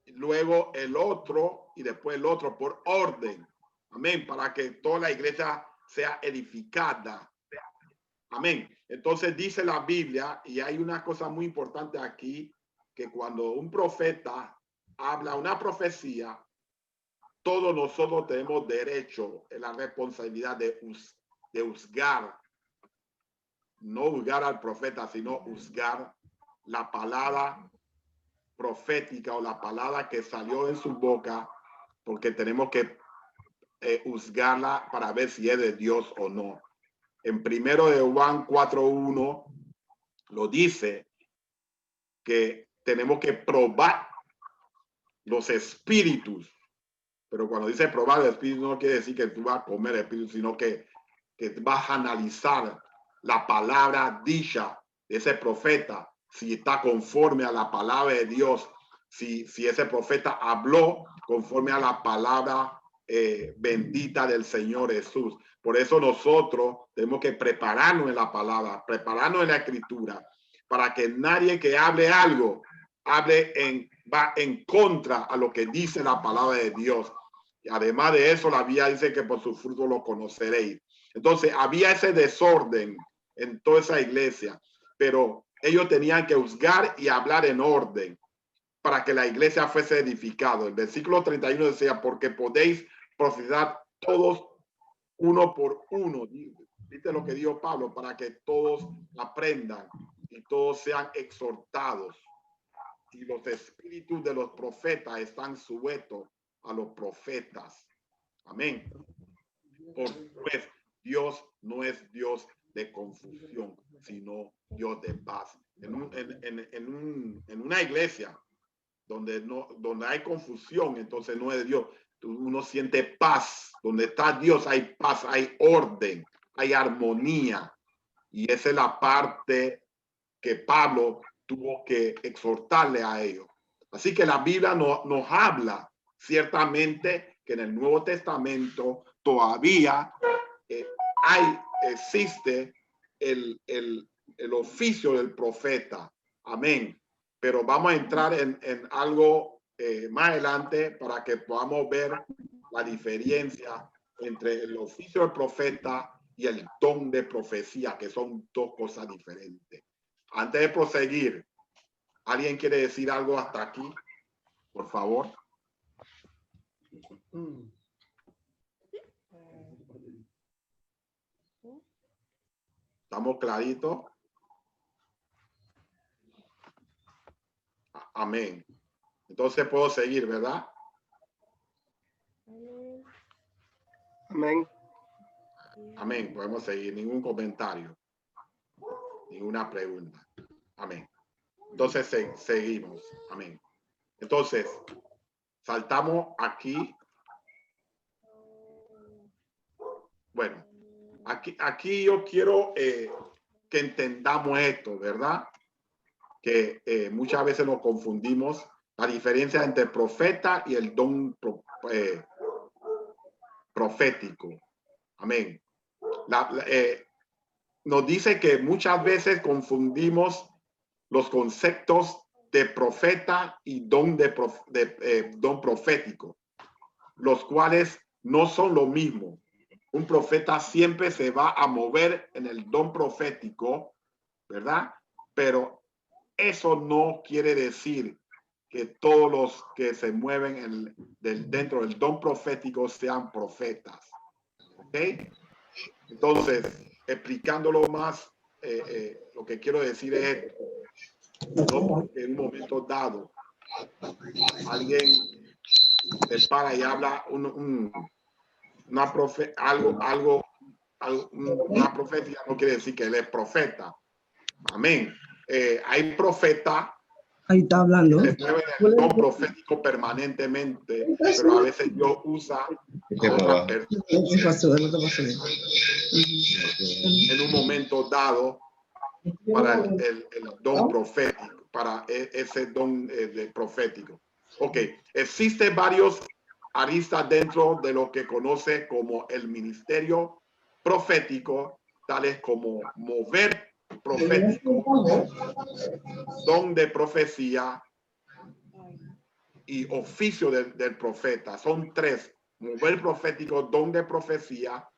luego el otro y después el otro por orden. Amén. Para que toda la iglesia sea edificada. Amén. Entonces dice la Biblia, y hay una cosa muy importante aquí, que cuando un profeta habla una profecía, todos nosotros tenemos derecho, en la responsabilidad de juzgar, no juzgar al profeta, sino juzgar la palabra profética o la palabra que salió en su boca, porque tenemos que juzgarla para ver si es de Dios o no. En 1 de Juan 4:1 lo dice que tenemos que probar los espíritus, pero cuando dice probar el espíritu no quiere decir que tú vas a comer el espíritu, sino que vas a analizar la palabra dicha de ese profeta, si está conforme a la palabra de Dios, si ese profeta habló conforme a la palabra bendita del Señor Jesús. Por eso nosotros tenemos que prepararnos en la palabra, prepararnos en la escritura, para que nadie que hable algo va en contra a lo que dice la palabra de Dios. Y además de eso, la Biblia dice que por su fruto lo conoceréis. Entonces había ese desorden en toda esa iglesia, pero ellos tenían que juzgar y hablar en orden para que la iglesia fuese edificada. El versículo 31 decía, porque podéis profetizar todos uno por uno. ¿Viste lo que dijo Pablo? Para que todos aprendan y todos sean exhortados. Y los espíritus de los profetas están sujetos a los profetas. Amén. Pues Dios no es Dios de confusión, sino Dios de paz. En una iglesia donde hay confusión, entonces no es Dios. Uno siente paz. Donde está Dios hay paz, hay orden, hay armonía. Y esa es la parte que Pablo tuvo que exhortarle a ellos. Así que la Biblia nos habla ciertamente que en el Nuevo Testamento todavía existe el oficio del profeta. Amén. Pero vamos a entrar en algo más adelante para que podamos ver la diferencia entre el oficio del profeta y el don de profecía, que son dos cosas diferentes. Antes de proseguir, ¿alguien quiere decir algo hasta aquí? Por favor. ¿Estamos claritos? Amén. Entonces puedo seguir, ¿verdad? Amén. Amén. Podemos seguir. Ningún comentario. Ninguna pregunta. Amén. Entonces seguimos. Amén. Entonces, saltamos aquí. Bueno, aquí yo quiero que entendamos esto, ¿verdad? Que muchas veces nos confundimos la diferencia entre profeta y el don profético. Amén. Nos dice que muchas veces confundimos los conceptos de profeta y don don profético, los cuales no son lo mismo. Un profeta siempre se va a mover en el don profético, ¿verdad? Pero eso no quiere decir que todos los que se mueven dentro del don profético sean profetas. ¿Ok? Entonces, explicándolo más, lo que quiero decir es, no porque en un momento dado alguien se para y habla una profecía, no quiere decir que él es profeta. Amén. Hay profetas Ahí está hablando. que se mueven en el don profético permanentemente, pero a veces Dios usa a otras personas en un momento dado para el don profético, para ese don profético. Ok, existen varios aristas dentro de lo que conoce como el ministerio profético, tales como mover profético, don de profecía y oficio del profeta. Son tres: mover profético, don de profecía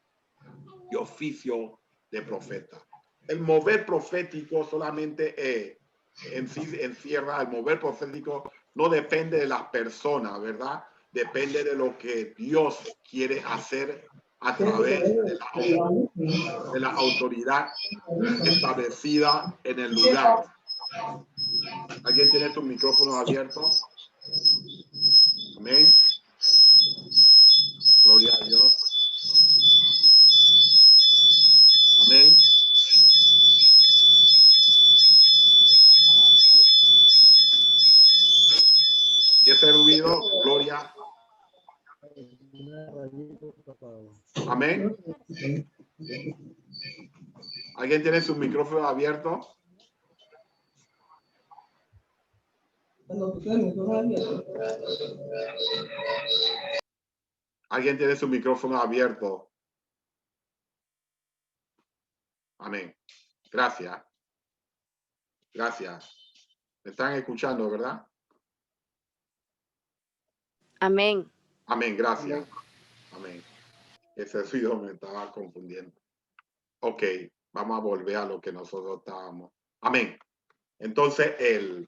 y oficio de profeta. El mover profético solamente en sí encierra, el mover profético no depende de las personas, ¿verdad? Depende de lo que Dios quiere hacer a través de la autoridad establecida en el lugar. ¿Alguien tiene tu micrófono abierto? Amén. Gloria a Dios. Amén. ¿Y ese ruido? Gloria. Amén. ¿Alguien tiene su micrófono abierto? ¿Alguien tiene su micrófono abierto? Amén. Gracias. Gracias. ¿Me están escuchando, verdad? Amén. Amén. Gracias. Amén. Ese ruido me estaba confundiendo. Ok. Vamos a volver a lo que nosotros estábamos. Amén. Entonces, el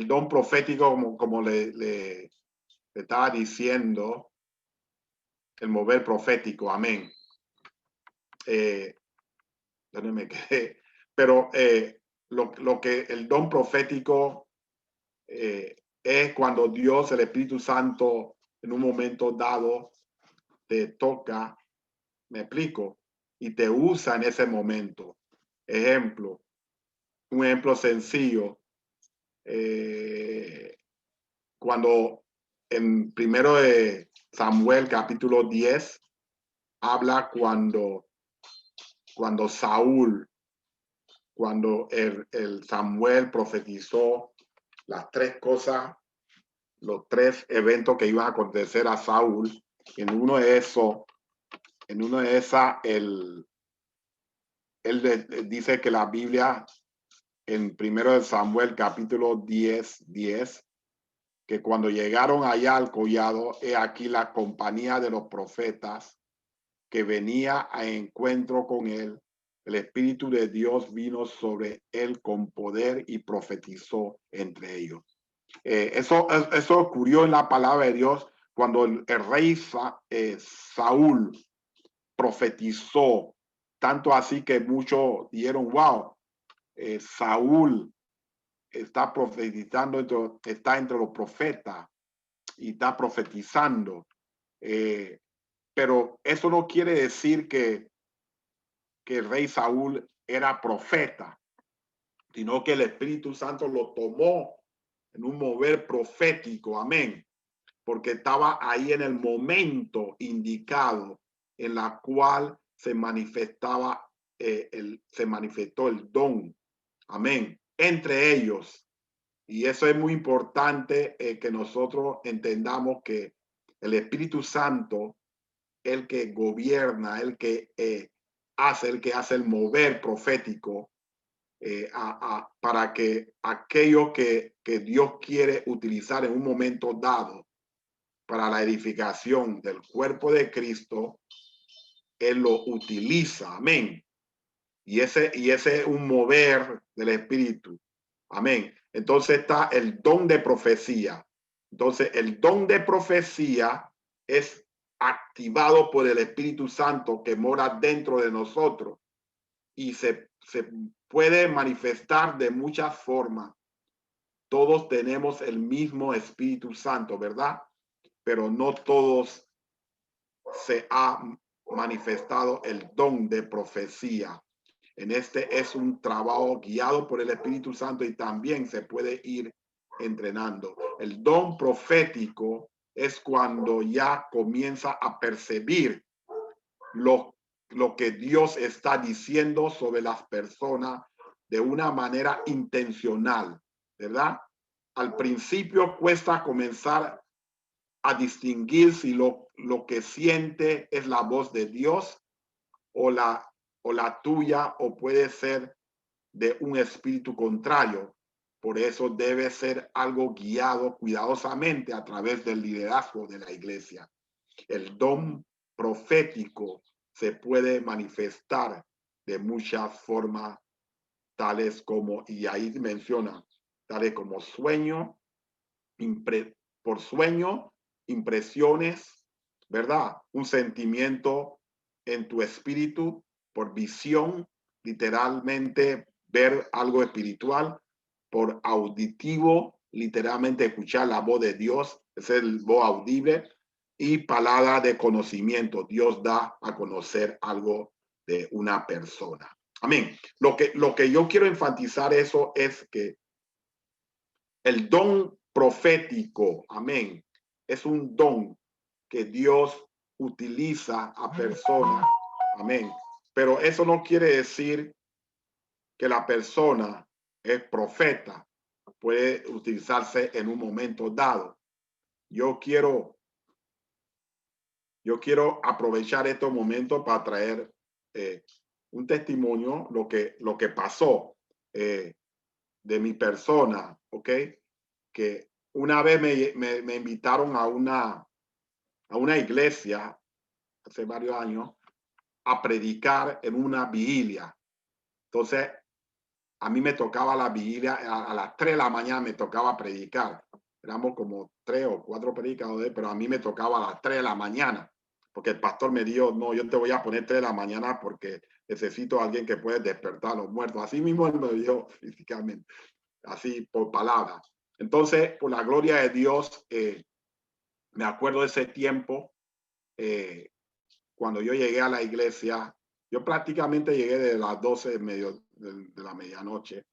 don profético, como le estaba diciendo, el mover profético. Amén. ¿Dónde me quedé? Pero lo que el don profético es cuando Dios, el Espíritu Santo, en un momento dado te toca, me explico, y te usa en ese momento. Ejemplo, un ejemplo sencillo. Cuando en primero de Samuel capítulo 10 habla cuando Saúl, cuando el Samuel profetizó las tres cosas los 3 eventos que iban a acontecer a Saúl. En uno de esos, él dice que la Biblia en 1 Samuel capítulo 10, que cuando llegaron allá al collado, he aquí la compañía de los profetas que venía a encuentro con él. El Espíritu de Dios vino sobre él con poder y profetizó entre ellos. Eso ocurrió en la palabra de Dios cuando el rey Saúl profetizó, tanto así que muchos dijeron, wow, Saúl está profetizando, está entre los profetas y está profetizando. Pero eso no quiere decir que el rey Saúl era profeta, sino que el Espíritu Santo lo tomó en un mover profético, amén, porque estaba ahí en el momento indicado en la cual se manifestó el don, amén, entre ellos. Y eso es muy importante, que nosotros entendamos que el Espíritu Santo, el que gobierna, el que hace el mover profético, para que aquello que Dios quiere utilizar en un momento dado para la edificación del cuerpo de Cristo, Él lo utiliza, amén. Y ese es un mover del Espíritu, amén. Entonces está el don de profecía. Entonces el don de profecía es activado por el Espíritu Santo que mora dentro de nosotros y se puede manifestar de muchas formas. Todos tenemos el mismo Espíritu Santo, ¿verdad? Pero no todos se ha manifestado el don de profecía. En este es un trabajo guiado por el Espíritu Santo y también se puede ir entrenando. El don profético es cuando ya comienza a percibir lo que Dios está diciendo sobre las personas de una manera intencional, ¿verdad? Al principio cuesta comenzar a distinguir si lo que siente es la voz de Dios o la tuya, o puede ser de un espíritu contrario. Por eso debe ser algo guiado cuidadosamente a través del liderazgo de la iglesia. El don profético se puede manifestar de muchas formas, tales como, y ahí menciona, tales como sueño, por sueño, impresiones, ¿verdad? Un sentimiento en tu espíritu, por visión, literalmente ver algo espiritual, por auditivo, literalmente escuchar la voz de Dios, es el voz audible, y palabra de conocimiento. Dios da a conocer algo de una persona. Amén. Lo que yo quiero enfatizar eso es que el don profético, amén, es un don que Dios utiliza a personas, amén. Pero eso no quiere decir que la persona es profeta, puede utilizarse en un momento dado. Yo quiero aprovechar estos momentos para traer un testimonio, lo que pasó de mi persona, ¿ok? Que una vez me invitaron a una iglesia hace varios años a predicar en una vigilia. Entonces, a mí me tocaba la vigilia, a las 3 de la mañana me tocaba predicar. Éramos como 3 o 4 predicadores, pero a mí me tocaba a las 3 de la mañana, porque el pastor me dijo, no, yo te voy a poner 3 de la mañana porque necesito a alguien que pueda despertar a los muertos. Así mismo él me dijo físicamente, así por palabras. Entonces, por la gloria de Dios, me acuerdo de ese tiempo, cuando yo llegué a la iglesia, yo prácticamente llegué de las 12 de la medianoche.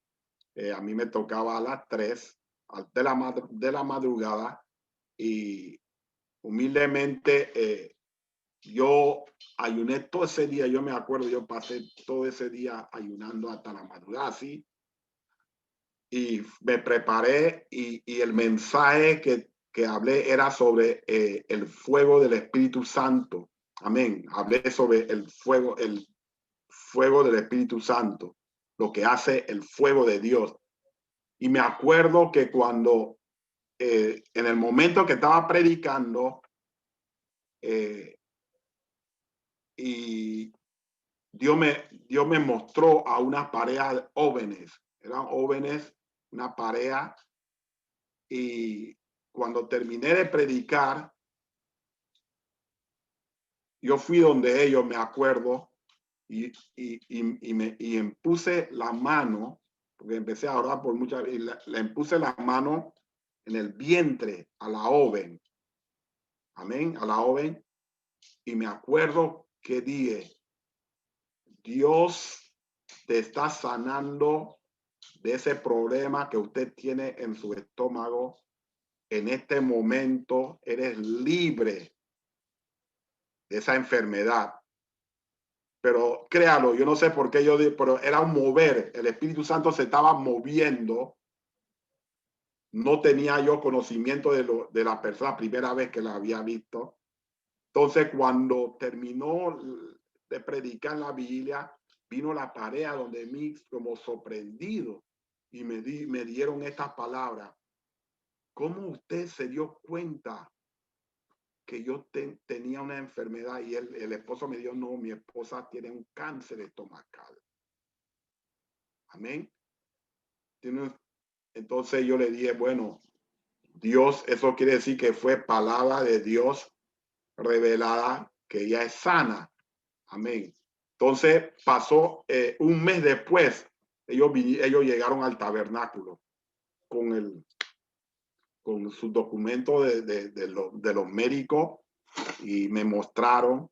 A mí me tocaba a las 3 de la madrugada y humildemente yo ayuné todo ese día. Yo me acuerdo, yo pasé todo ese día ayunando hasta la madrugada, así. Y me preparé y el mensaje que que hablé era sobre el fuego del Espíritu Santo. Amén. Hablé sobre el fuego del Espíritu Santo, lo que hace el fuego de Dios. Y me acuerdo que cuando en el momento que estaba predicando y Dios me mostró a unas parejas jóvenes, eran jóvenes, una pareja, y cuando terminé de predicar, yo fui donde ellos, me acuerdo, y puse la mano, porque empecé a orar por muchas veces, y le puse la mano en el vientre a la joven. Amén, a la joven. Y me acuerdo que dije, Dios te está sanando de ese problema que usted tiene en su estómago. En este momento eres libre de esa enfermedad. Pero créalo, yo no sé por qué pero era un mover. El Espíritu Santo se estaba moviendo. No tenía yo conocimiento de la persona, primera vez que la había visto. Entonces, cuando terminó de predicar la Biblia, vino la pareja donde mí como sorprendido y me dieron estas palabras. ¿Cómo usted se dio cuenta que yo tenía una enfermedad? Y el esposo me dijo, no, mi esposa tiene un cáncer estomacal. Amén. Entonces yo le dije, bueno, Dios, eso quiere decir que fue palabra de Dios revelada, que ella es sana. Amén. Entonces pasó un mes después, ellos llegaron al tabernáculo con sus documentos de los médicos y me mostraron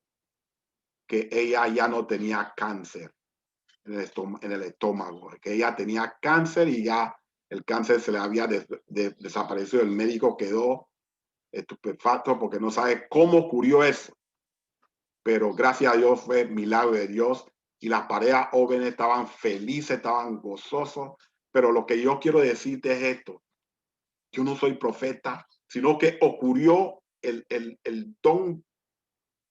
que ella ya no tenía cáncer en el estómago, que ella tenía cáncer y ya el cáncer se le había desaparecido. El médico quedó estupefacto porque no sabe cómo ocurrió eso. Pero gracias a Dios fue milagro de Dios y las parejas jóvenes estaban felices, estaban gozosos. Pero lo que yo quiero decirte es esto. Yo no soy profeta, sino que ocurrió el don,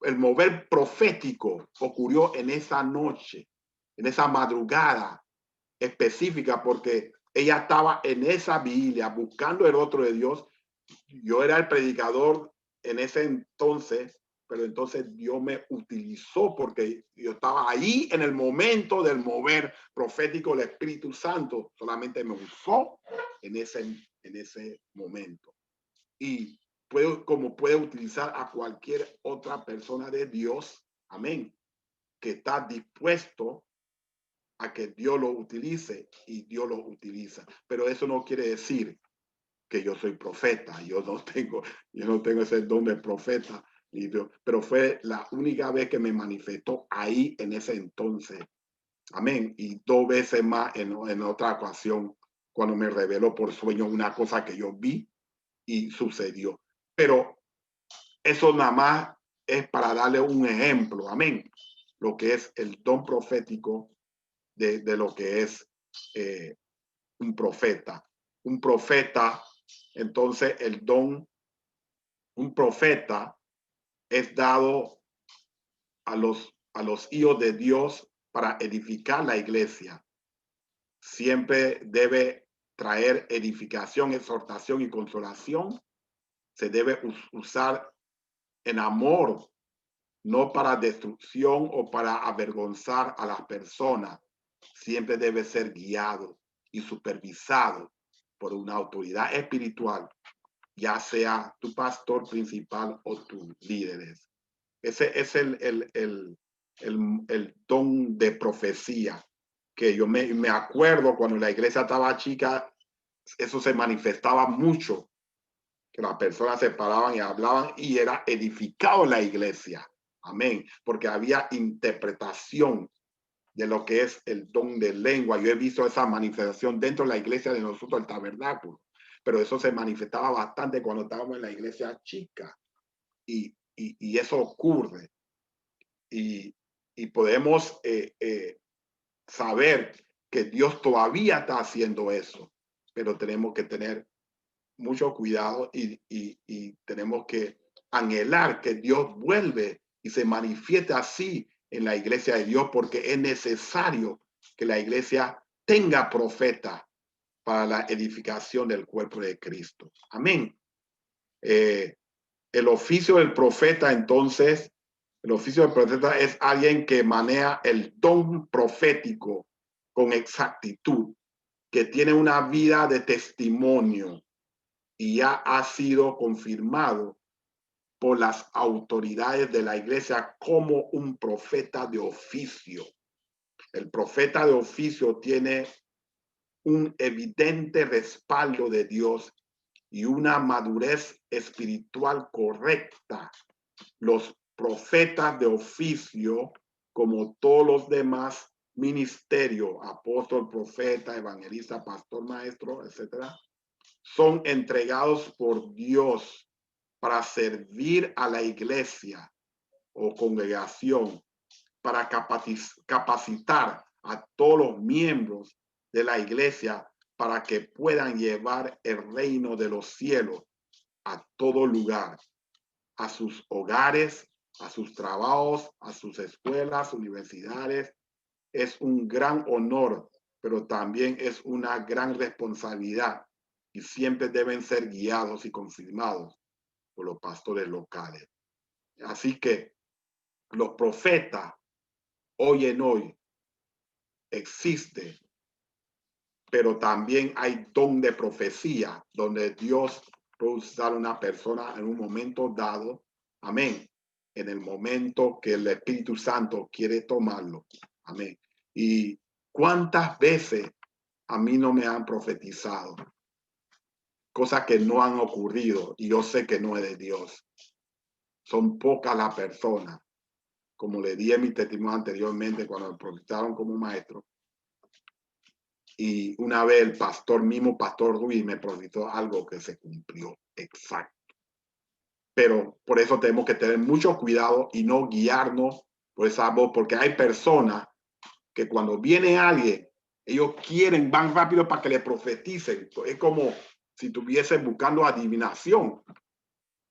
el mover profético ocurrió en esa noche, en esa madrugada específica, porque ella estaba en esa vigilia buscando el rostro de Dios. Yo era el predicador en ese entonces, pero entonces Dios me utilizó porque yo estaba ahí en el momento del mover profético del Espíritu Santo. Solamente me usó en ese momento. Y como puede utilizar a cualquier otra persona de Dios, amén, que está dispuesto a que Dios lo utilice, y Dios lo utiliza. Pero eso no quiere decir que yo soy profeta. Yo no tengo ese don de profeta, pero fue la única vez que me manifestó ahí en ese entonces. Amén. Y 2 veces más en otra ocasión, cuando me reveló por sueño una cosa que yo vi y sucedió. Pero eso nada más es para darle un ejemplo. Amén. Lo que es el don profético de lo que es un profeta. Un profeta, entonces el don, un profeta es dado a los hijos de Dios para edificar la iglesia. Siempre debe traer edificación, exhortación y consolación. Se debe usar en amor, no para destrucción o para avergonzar a las personas. Siempre debe ser guiado y supervisado por una autoridad espiritual, ya sea tu pastor principal o tus líderes. Ese es el don de profecía, que yo me acuerdo cuando la iglesia estaba chica, eso se manifestaba mucho, que las personas se paraban y hablaban y era edificado la iglesia. Amén. Porque había interpretación de lo que es el don de lengua. Yo he visto esa manifestación dentro de la iglesia de nosotros, el tabernáculo, pero eso se manifestaba bastante cuando estábamos en la iglesia chica, y eso ocurre, y podemos saber que Dios todavía está haciendo eso, pero tenemos que tener mucho cuidado y tenemos que anhelar que Dios vuelve y se manifieste así en la iglesia de Dios, porque es necesario que la iglesia tenga profeta para la edificación del cuerpo de Cristo. Amén. El oficio del profeta, entonces, el oficio del profeta es alguien que maneja el don profético con exactitud, que tiene una vida de testimonio y ya ha sido confirmado por las autoridades de la iglesia como un profeta de oficio. El profeta de oficio tiene un evidente respaldo de Dios y una madurez espiritual correcta. Los profetas de oficio, como todos los demás ministerios, apóstol, profeta, evangelista, pastor, maestro, etcétera, son entregados por Dios para servir a la iglesia o congregación, para capacitar a todos los miembros de la iglesia para que puedan llevar el reino de los cielos a todo lugar, a sus hogares, a sus trabajos, a sus escuelas, universidades. Es un gran honor, pero también es una gran responsabilidad y siempre deben ser guiados y confirmados por los pastores locales. Así que los profetas hoy en hoy existen, pero también hay don de profecía, donde Dios puede usar a una persona en un momento dado, amén, en el momento que el Espíritu Santo quiere tomarlo, amén. Y cuántas veces a mí no me han profetizado cosas que no han ocurrido y yo sé que no es de Dios. Son pocas las personas, como le di en mi testimonio anteriormente cuando me profetizaron como maestro. Y una vez el pastor, mismo pastor Ruiz, me profetizó algo que se cumplió exacto. Pero por eso tenemos que tener mucho cuidado y no guiarnos por esa voz, porque hay personas que cuando viene alguien, ellos quieren, van rápido para que le profeticen. Es como si estuviesen buscando adivinación.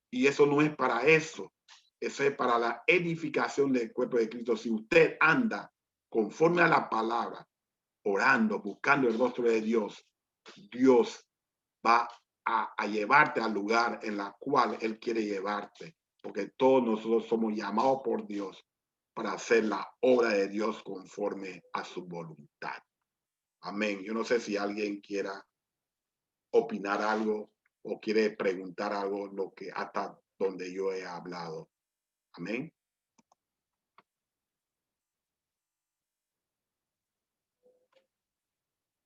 Y eso no es para eso. Eso es para la edificación del cuerpo de Cristo. Si usted anda conforme a la palabra, orando, buscando el rostro de Dios, Dios va a llevarte al lugar en la cual Él quiere llevarte. Porque todos nosotros somos llamados por Dios para hacer la obra de Dios conforme a su voluntad. Amén. Yo no sé si alguien quiera opinar algo o quiere preguntar algo, lo que hasta donde yo he hablado. Amén.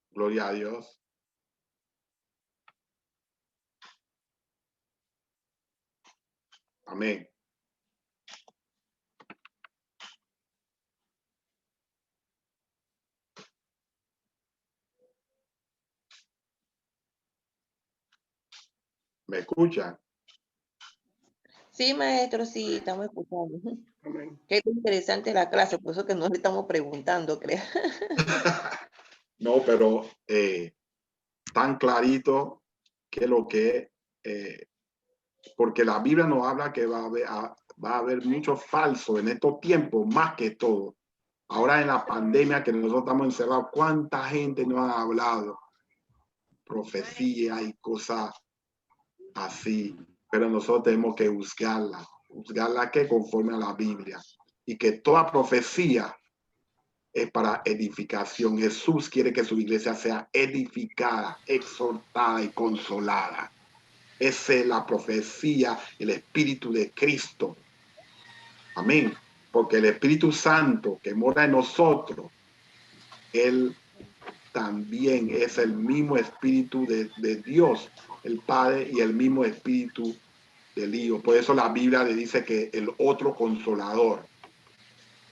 Gloria a Dios. Amén. ¿Me escuchan? Sí, maestro, sí, estamos escuchando. Amén. Qué interesante la clase, por eso que no le estamos preguntando, creo. No, pero tan clarito que lo que porque la Biblia nos habla que va a haber mucho falso en estos tiempos, más que todo. Ahora en la pandemia que nosotros estamos encerrados, ¿cuánta gente nos ha hablado? Profecía y cosas así, pero nosotros tenemos que juzgarla que conforme a la Biblia, y que toda profecía es para edificación. Jesús quiere que su iglesia sea edificada, exhortada y consolada. Esa es la profecía, el Espíritu de Cristo. Amén. Porque el Espíritu Santo que mora en nosotros, Él también es el mismo Espíritu de Dios, el Padre, y el mismo Espíritu del Hijo. Por eso la Biblia le dice que el otro consolador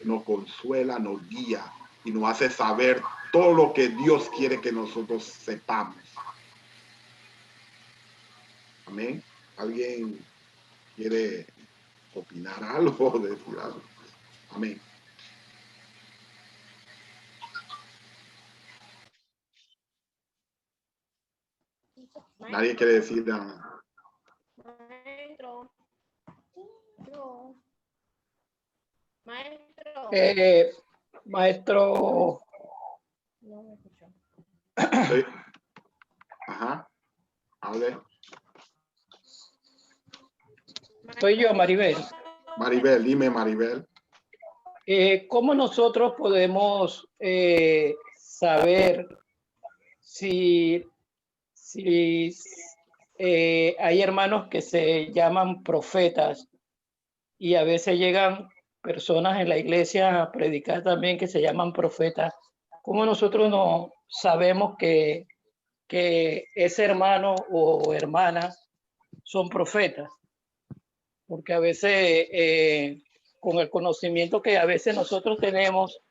nos consuela, nos guía y nos hace saber todo lo que Dios quiere que nosotros sepamos. Amén. ¿Alguien quiere opinar algo o decir algo? Amén. Nadie quiere decir nada. Maestro. No. Maestro. Maestro, No me escuchó. Sí. Ajá. Hable. soy yo, Maribel. Maribel, dime, Maribel. ¿Cómo nosotros podemos saber si hay hermanos que se llaman profetas y a veces llegan personas en la iglesia a predicar también que se llaman profetas? ¿Cómo nosotros no sabemos que ese hermano o hermana son profetas? Porque a veces con el conocimiento que a veces nosotros tenemos,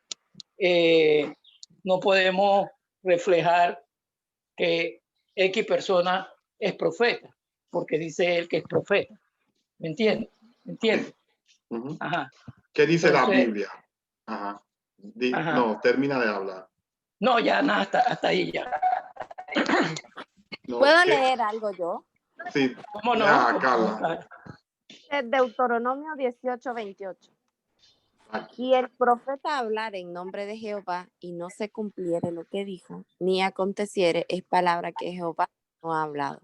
no podemos reflejar que X persona es profeta, porque dice él que es profeta. ¿Me entiendes? ¿Me entiendes? Uh-huh. Ajá. ¿Qué dice Entonces, la Biblia? Ajá. Ajá. No, termina de hablar. No, ya nada, hasta ahí ya. No, ¿Puedo leer algo yo? Sí. ¿Cómo no? Ya, Carla. Deuteronomio 18:28. Y el profeta hablar en nombre de Jehová y no se cumpliere lo que dijo, ni aconteciere, es palabra que Jehová no ha hablado.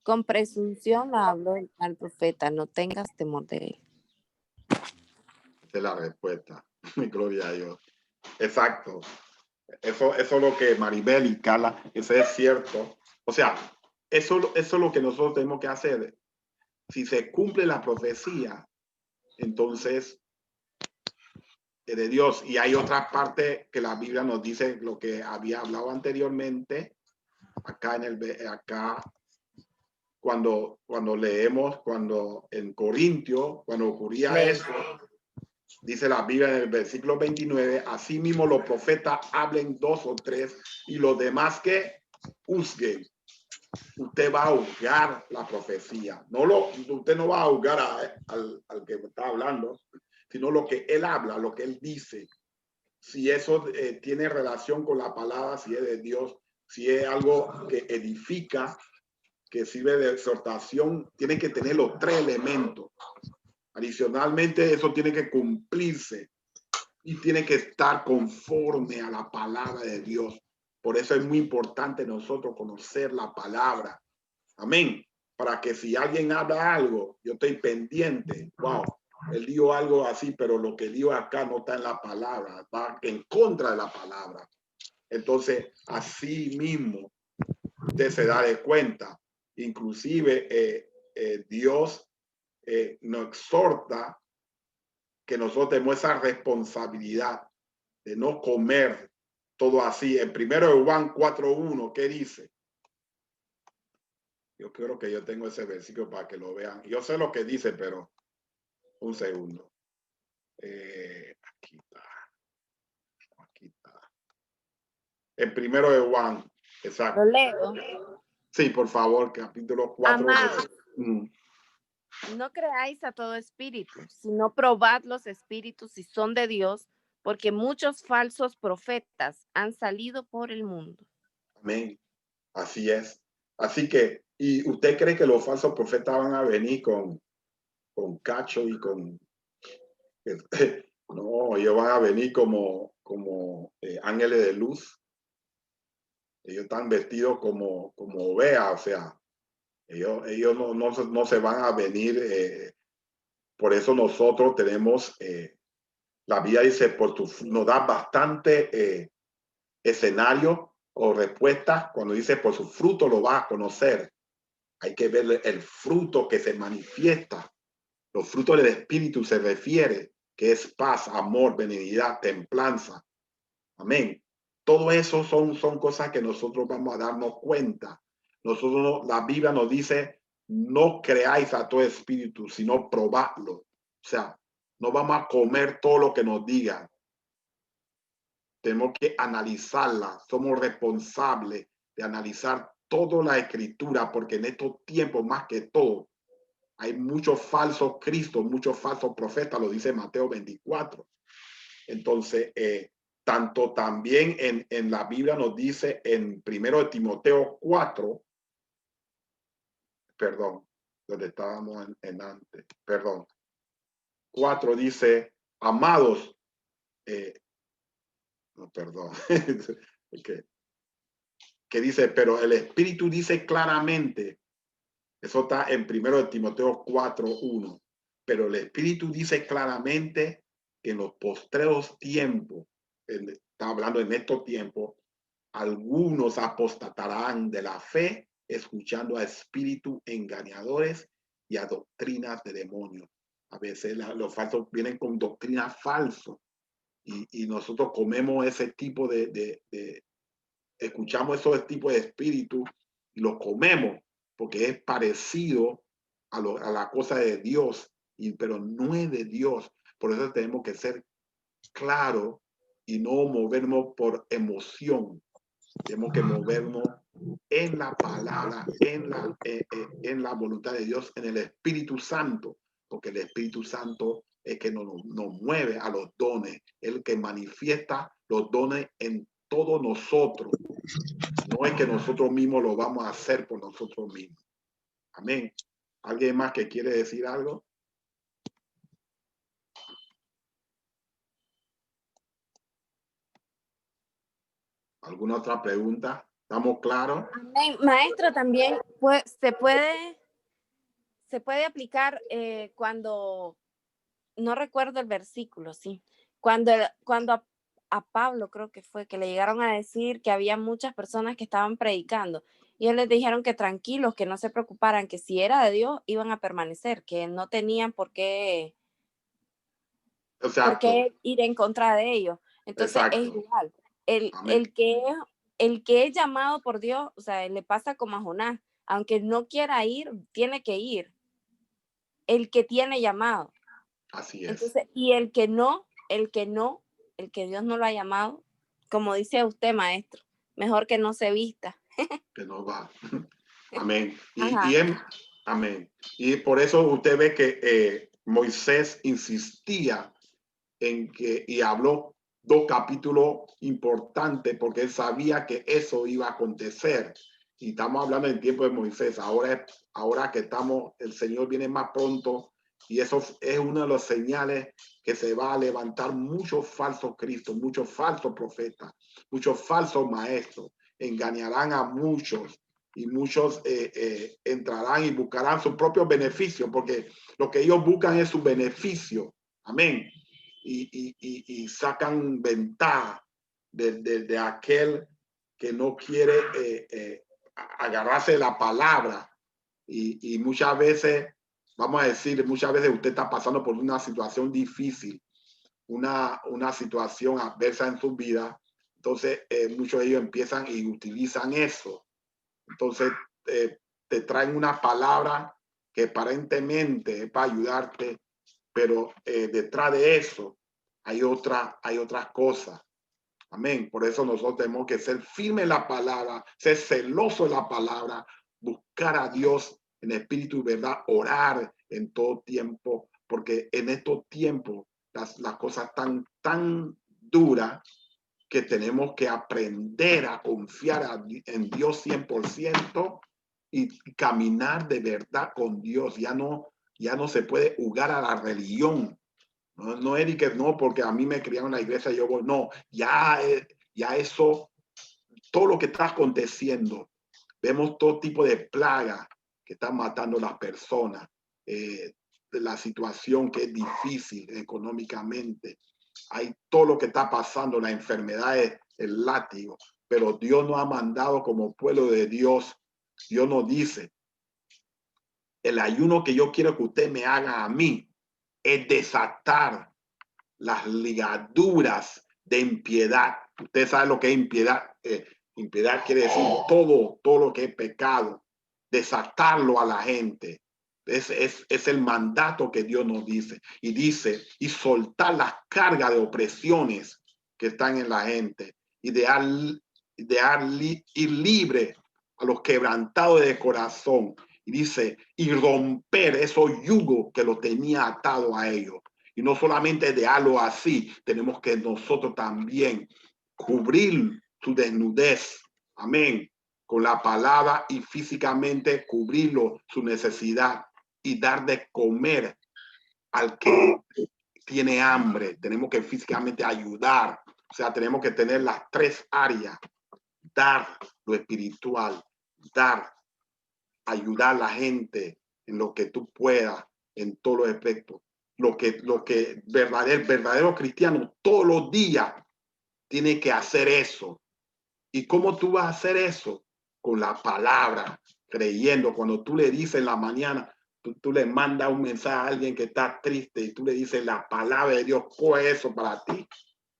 Con presunción la habló al profeta, no tengas temor de él. Esa es la respuesta. Gloria a Dios. Exacto. Eso es lo que Maribel y Carla, eso es cierto. O sea, eso es lo que nosotros tenemos que hacer. Si se cumple la profecía, entonces es de Dios. Y hay otra parte que la Biblia nos dice lo que había hablado anteriormente, acá cuando leemos, cuando en Corintio, cuando ocurría eso, dice la Biblia en el versículo 29, así mismo los profetas hablen 2 o 3 y los demás que juzguen. Usted va a juzgar la profecía. Usted no va a juzgar al que está hablando, sino lo que él habla, lo que él dice. Si eso tiene relación con la palabra, si es de Dios, si es algo que edifica, que sirve de exhortación, tiene que tener los 3 elementos. Adicionalmente, eso tiene que cumplirse y tiene que estar conforme a la palabra de Dios. Por eso es muy importante nosotros conocer la palabra. Amén. Para que si alguien habla algo, yo estoy pendiente. Wow, él dijo algo así, pero lo que dijo acá no está en la palabra, va en contra de la palabra. Entonces, así mismo, usted se da de cuenta. Inclusive, Dios nos exhorta que nosotros tenemos esa responsabilidad de no comer todo así. En 1 Juan 4:1, ¿qué dice? Yo creo que yo tengo ese versículo para que lo vean. Yo sé lo que dice, pero un segundo. Aquí está. Aquí está. En 1 Juan, exacto. Lo leo. Sí, por favor, capítulo 4. Amados, no creáis a todo espíritu, sino probad los espíritus si son de Dios, porque muchos falsos profetas han salido por el mundo. Amén. Así es. Así que, ¿y usted cree que los falsos profetas van a venir con cacho y con... No, ellos van a venir como ángeles de luz. Ellos están vestidos como ovejas, o sea, ellos no se van a venir. Por eso nosotros tenemos, la Biblia dice, nos da bastante escenario o respuesta cuando dice por su fruto lo va a conocer. Hay que ver el fruto que se manifiesta. Los frutos del Espíritu se refiere que es paz, amor, benignidad, templanza. Amén. Todo eso son cosas que nosotros vamos a darnos cuenta. La Biblia nos dice, no creáis a todo espíritu, sino probadlo. O sea, no vamos a comer todo lo que nos digan. Tenemos que analizarla. Somos responsables de analizar toda la escritura, porque en estos tiempos, más que todo, hay muchos falsos cristos, muchos falsos profetas, lo dice Mateo 24. Entonces, tanto también en la Biblia nos dice en 1 Timoteo 4, perdón, donde estábamos en antes, perdón. 4 dice, amados, no, perdón, que dice, pero el Espíritu dice claramente, eso está en 1 Timoteo 4:1, pero el Espíritu dice claramente que en los postreros tiempos, está hablando en estos tiempos, algunos apostatarán de la fe, escuchando a espíritus engañadores y a doctrinas de demonios. A veces los falsos vienen con doctrinas falsas y nosotros comemos ese tipo escuchamos esos tipos de espíritus y los comemos porque es parecido a la cosa de Dios, pero no es de Dios. Por eso tenemos que ser claros y no movernos por emoción. Tenemos que movernos en la palabra, en la voluntad de Dios, en el Espíritu Santo, porque el Espíritu Santo es que nos mueve a los dones, el que manifiesta los dones en todos nosotros. No es que nosotros mismos lo vamos a hacer por nosotros mismos. Amén. ¿Alguien más que quiere decir algo? ¿Alguna otra pregunta? ¿Estamos claros? Amén. Maestro, también se puede aplicar cuando, no recuerdo el versículo, sí, cuando a Pablo creo que fue, que le llegaron a decir que había muchas personas que estaban predicando y él les dijeron que tranquilos, que no se preocuparan, que si era de Dios iban a permanecer, que no tenían por qué ir en contra de ellos. Entonces Exacto. es igual. El que es llamado por Dios, o sea, le pasa como a Jonás, aunque no quiera ir, tiene que ir. El que tiene llamado. Así es. Entonces, y el que Dios no lo ha llamado, como dice usted, maestro, mejor que no se vista. Que no va. Amén. Amén. Y por eso usted ve que Moisés insistía en que, y habló 2 capítulos importantes porque él sabía que eso iba a acontecer. Y estamos hablando del tiempo de Moisés. Ahora que el Señor viene más pronto y eso es una de las señales que se va a levantar muchos falsos cristos, muchos falsos profetas, muchos falsos maestros. Engañarán a muchos y muchos entrarán y buscarán su propio beneficio porque lo que ellos buscan es su beneficio. Amén. Y sacan ventaja de aquel que no quiere agarrarse de la palabra. Y muchas veces, vamos a decir, muchas veces usted está pasando por una situación difícil, una situación adversa en su vida. Entonces, muchos de ellos empiezan y utilizan eso. Entonces, te traen una palabra que aparentemente es para ayudarte, pero detrás de eso hay otras cosas. Amén. Por eso nosotros tenemos que ser firmes en la palabra, ser celosos en la palabra, buscar a Dios en espíritu y verdad, orar en todo tiempo, porque en estos tiempos las cosas tan duras que tenemos que aprender a confiar en Dios 100% y caminar de verdad con Dios. Ya no se puede jugar a la religión. No, Eric, no, porque a mí me criaron en la iglesia, yo voy. No, ya eso, todo lo que está aconteciendo, vemos todo tipo de plagas que están matando a las personas, la situación que es difícil económicamente, hay todo lo que está pasando, la enfermedad, el látigo, pero Dios nos ha mandado como pueblo de Dios. Dios nos dice, el ayuno que yo quiero que usted me haga a mí es desatar las ligaduras de impiedad. Usted sabe lo que es impiedad. Impiedad quiere decir todo lo que es pecado, desatarlo a la gente. Es el mandato que Dios nos dice. Y dice, y soltar las cargas de opresiones que están en la gente y ir libre a los quebrantados de corazón. Y dice, y romper esos yugos que lo tenía atado a ellos. Y no solamente dejarlo así, tenemos que nosotros también cubrir su desnudez. Amén. con la palabra y físicamente cubrirlo, su necesidad y dar de comer al que tiene hambre. Tenemos que físicamente ayudar. O sea, tenemos que tener las tres áreas. Dar lo espiritual, dar, ayudar a la gente en lo que tú puedas, en todos los aspectos. Lo que el verdadero cristiano todos los días tiene que hacer eso. ¿Y cómo tú vas a hacer eso? Con la palabra, creyendo. Cuando tú le dices en la mañana, tú le mandas un mensaje a alguien que está triste y tú le dices la palabra de Dios, coge eso para ti.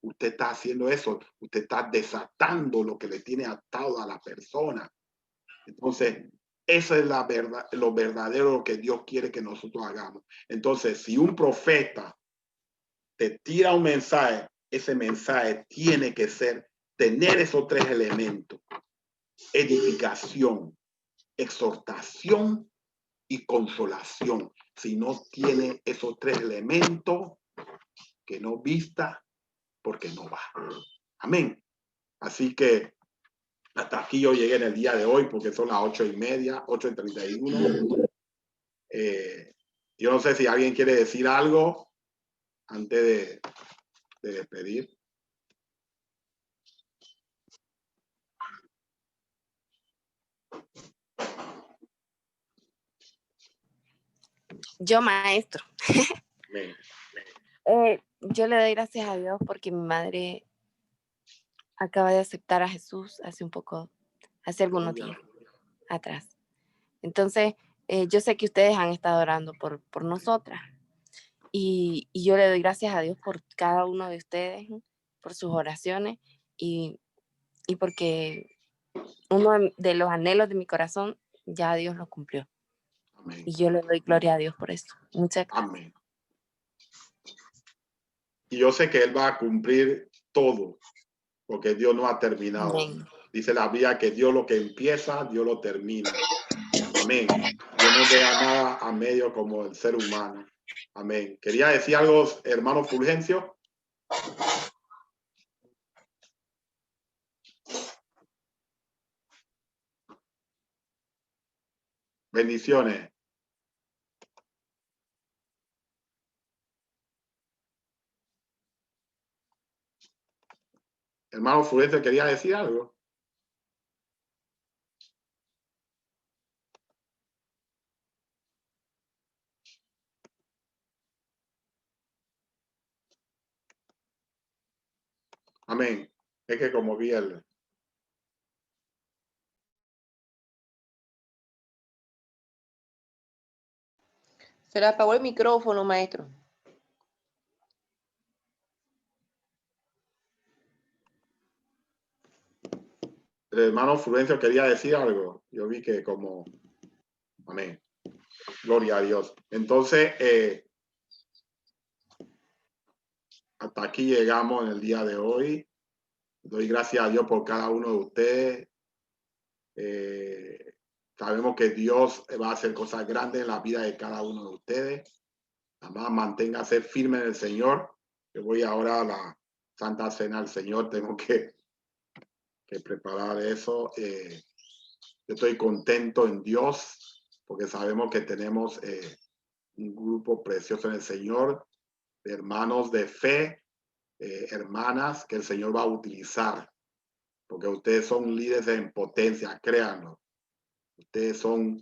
Usted está haciendo eso, usted está desatando lo que le tiene atado a la persona. Entonces, esa es la verdad, lo verdadero que Dios quiere que nosotros hagamos. Entonces, si un profeta te tira un mensaje, ese mensaje tiene que tener esos tres elementos: edificación, exhortación y consolación. Si no tiene esos tres elementos, que no vista, porque no va. Amén. Así que hasta aquí yo llegué en el día de hoy, porque son las 8:30, 8:31. Yo no sé si alguien quiere decir algo antes de despedir. Yo, maestro. Amén. Yo le doy gracias a Dios porque mi madre acaba de aceptar a Jesús hace algunos días atrás. Entonces, yo sé que ustedes han estado orando por nosotras. Y yo le doy gracias a Dios por cada uno de ustedes, por sus oraciones y porque uno de los anhelos de mi corazón ya Dios lo cumplió. Amén. Y yo le doy gloria a Dios por eso. Muchas gracias. Amén. Y yo sé que Él va a cumplir todo, porque Dios no ha terminado. Amén. Dice la Biblia que Dios lo que empieza, Dios lo termina. Amén. Dios no deja nada a medio como el ser humano. Amén. ¿Quería decir algo, hermano Fulgencio? Bendiciones. Hermano Fulgencio, ¿quería decir algo? Amén. Es que como vi el... Se le apagó el micrófono, maestro. El hermano Fulgencio quería decir algo. Yo vi que como... Amén. Gloria a Dios. Entonces, hasta aquí llegamos en el día de hoy. Doy gracias a Dios por cada uno de ustedes. Sabemos que Dios va a hacer cosas grandes en la vida de cada uno de ustedes. Nada más manténgase firme en el Señor. Yo voy ahora a la Santa Cena del Señor. Tengo que preparar eso. Yo estoy contento en Dios porque sabemos que tenemos un grupo precioso en el Señor, de hermanos de fe, hermanas que el Señor va a utilizar, porque ustedes son líderes en potencia, créanlo. Ustedes son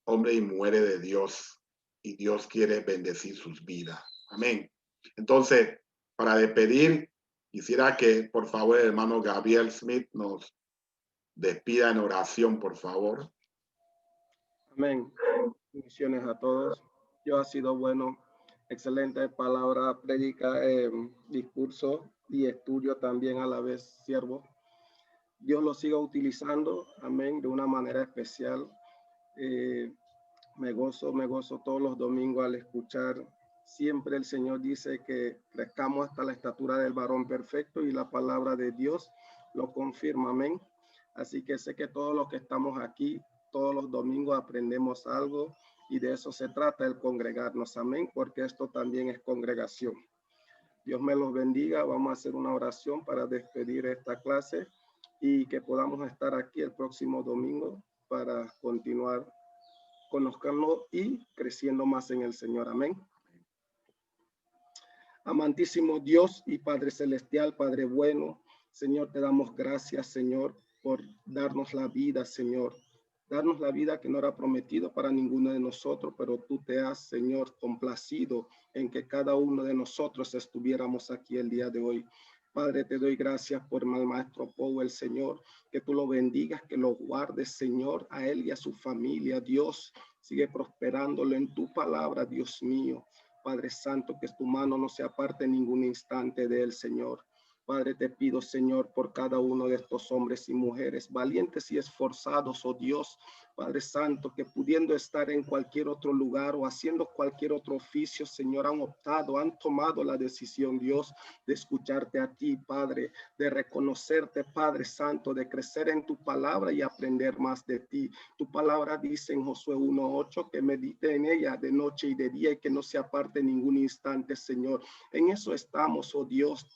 hombres y mujeres de Dios y Dios quiere bendecir sus vidas. Amén. Entonces, para despedir, quisiera que por favor el hermano Gabriel Smith nos despida en oración, por favor. Amén. Bendiciones a todos. Dios ha sido bueno. Excelente palabra, prédica, discurso y estudio también a la vez, siervo. Dios lo siga utilizando, amén, de una manera especial. Me gozo todos los domingos al escuchar. Siempre el Señor dice que crezcamos hasta la estatura del varón perfecto y la palabra de Dios lo confirma, amén. Así que sé que todos los que estamos aquí, todos los domingos aprendemos algo y de eso se trata el congregarnos, amén, porque esto también es congregación. Dios me los bendiga. Vamos a hacer una oración para despedir esta clase y que podamos estar aquí el próximo domingo para continuar conozcando y creciendo más en el Señor. Amén. Amantísimo Dios y Padre Celestial, Padre bueno, Señor, te damos gracias, Señor, por darnos la vida, Señor. Darnos la vida que no era prometido para ninguno de nosotros, pero tú te has, Señor, complacido en que cada uno de nosotros estuviéramos aquí el día de hoy. Padre, te doy gracias por el maestro Powell, Señor, que tú lo bendigas, que lo guardes, Señor, a él y a su familia. Dios, sigue prosperándolo en tu palabra, Dios mío. Padre Santo, que tu mano no se aparte en ningún instante de él, Señor. Padre, te pido, Señor, por cada uno de estos hombres y mujeres, valientes y esforzados, oh Dios, Padre Santo, que pudiendo estar en cualquier otro lugar o haciendo cualquier otro oficio, Señor, han optado, han tomado la decisión, Dios, de escucharte a ti, Padre, de reconocerte, Padre Santo, de crecer en tu palabra y aprender más de ti. Tu palabra dice en Josué 1:8 que medite en ella de noche y de día y que no se aparte ningún instante, Señor. En eso estamos, oh Dios.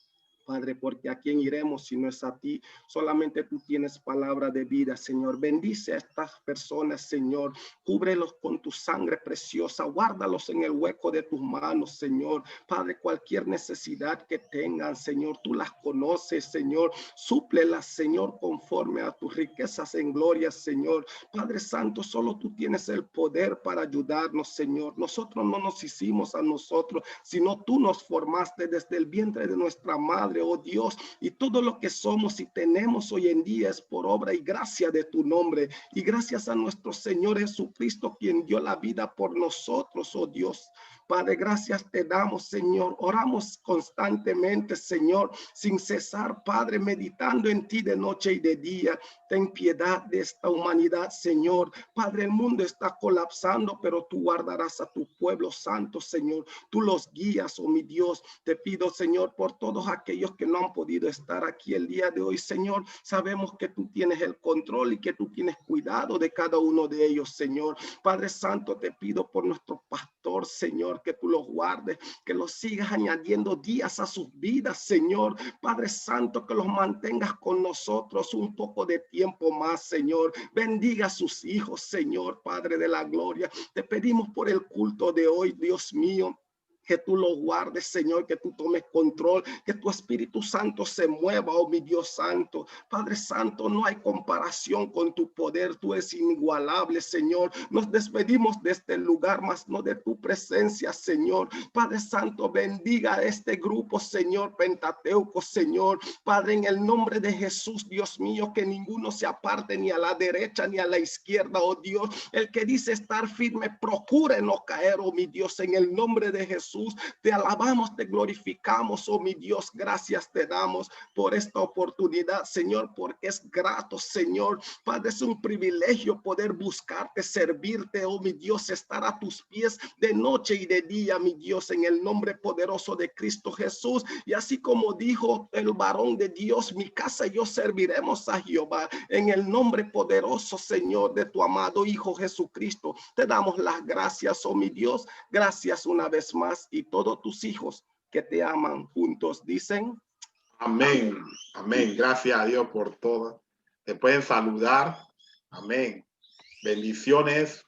Padre, porque a quién iremos si no es a ti. Solamente tú tienes palabra de vida, Señor. Bendice a estas personas, Señor. Cúbrelos con tu sangre preciosa. Guárdalos en el hueco de tus manos, Señor. Padre, cualquier necesidad que tengan, Señor, tú las conoces, Señor. Súplelas, Señor, conforme a tus riquezas en gloria, Señor. Padre Santo, solo tú tienes el poder para ayudarnos, Señor. Nosotros no nos hicimos a nosotros, sino tú nos formaste desde el vientre de nuestra madre, oh Dios, y todo lo que somos y tenemos hoy en día es por obra y gracia de tu nombre, y gracias a nuestro Señor Jesucristo, quien dio la vida por nosotros, oh Dios. Padre, gracias te damos, Señor. Oramos constantemente, Señor, sin cesar, Padre, meditando en ti de noche y de día. Ten piedad de esta humanidad, Señor. Padre, el mundo está colapsando, pero tú guardarás a tu pueblo santo, Señor. Tú los guías, oh mi Dios. Te pido, Señor, por todos aquellos que no han podido estar aquí el día de hoy, Señor. Sabemos que tú tienes el control y que tú tienes cuidado de cada uno de ellos, Señor. Padre Santo, te pido por nuestro pastor, Señor, que tú los guardes, que los sigas añadiendo días a sus vidas, Señor. Padre Santo, que los mantengas con nosotros un poco de tiempo más, Señor. Bendiga a sus hijos, Señor, Padre de la gloria. Te pedimos por el culto de hoy, Dios mío, que tú lo guardes, Señor, que tú tomes control, que tu Espíritu Santo se mueva, oh mi Dios Santo. Padre Santo, no hay comparación con tu poder, tú eres inigualable, Señor. Nos despedimos de este lugar, mas no de tu presencia, Señor. Padre Santo, bendiga a este grupo, Señor, Pentateuco, Señor. Padre, en el nombre de Jesús, Dios mío, que ninguno se aparte ni a la derecha ni a la izquierda, oh Dios. El que dice estar firme, procure no caer, oh mi Dios, en el nombre de Jesús. Te alabamos, te glorificamos, oh mi Dios, gracias te damos por esta oportunidad, Señor, porque es grato, Señor. Padre, es un privilegio poder buscarte, servirte, oh mi Dios, estar a tus pies de noche y de día, mi Dios, en el nombre poderoso de Cristo Jesús. Y así como dijo el varón de Dios, mi casa y yo serviremos a Jehová, en el nombre poderoso, Señor, de tu amado Hijo Jesucristo. Te damos las gracias, oh mi Dios, gracias una vez más. Y todos tus hijos que te aman juntos dicen amén. Amén. Gracias a Dios por todo. Te pueden saludar. Amén. Bendiciones,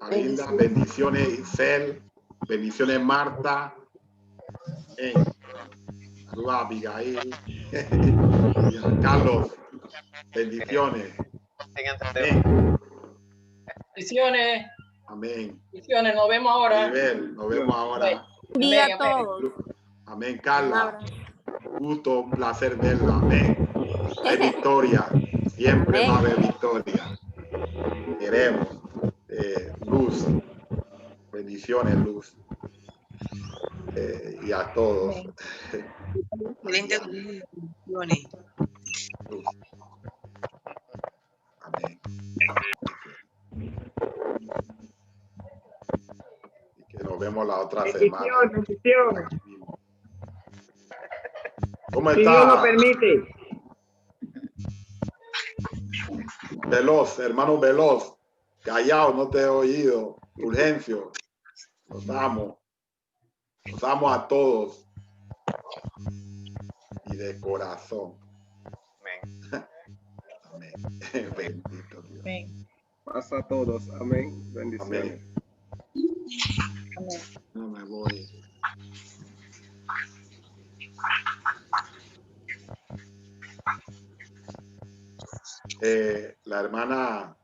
Alinda. Bendiciones, Isel. Bendiciones, Marta. Amén. Saludos a Abigail. Carlos. Bendiciones. Amén. Bendiciones. Amén. Bendiciones, nos vemos ahora. Nos vemos ahora. Día a todos. Amén, Carla. Gusto, un placer verla. Amén. Hay victoria. Siempre va a haber victoria. Queremos. Luz. Bendiciones, Luz. Y a todos. Bendiciones. Luz. Amén. Y que nos vemos la otra semana. Bendiciones. ¿Cómo Si Dios lo está? permite. Veloz, hermano Veloz. Callado, no te he oído. Urgencio. Los amo. Los amo a todos. Y de corazón. Amén. Amén. Bendito Dios. Amén. Paz a todos. Amén. Bendiciones. Amén. Amén. No me voy. La hermana,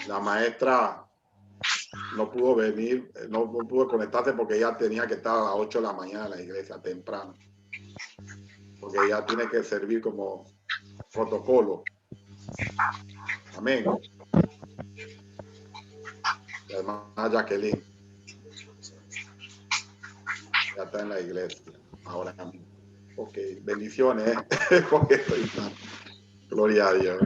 la maestra no pudo venir, no pudo conectarse porque ella tenía que estar a las 8 de la mañana en la iglesia temprano. Porque ella tiene que servir como protocolo. Amén. La hermana Jacqueline ya está en la iglesia ahora mismo. Ok, bendiciones. Porque estoy mal. Gloria a Dios.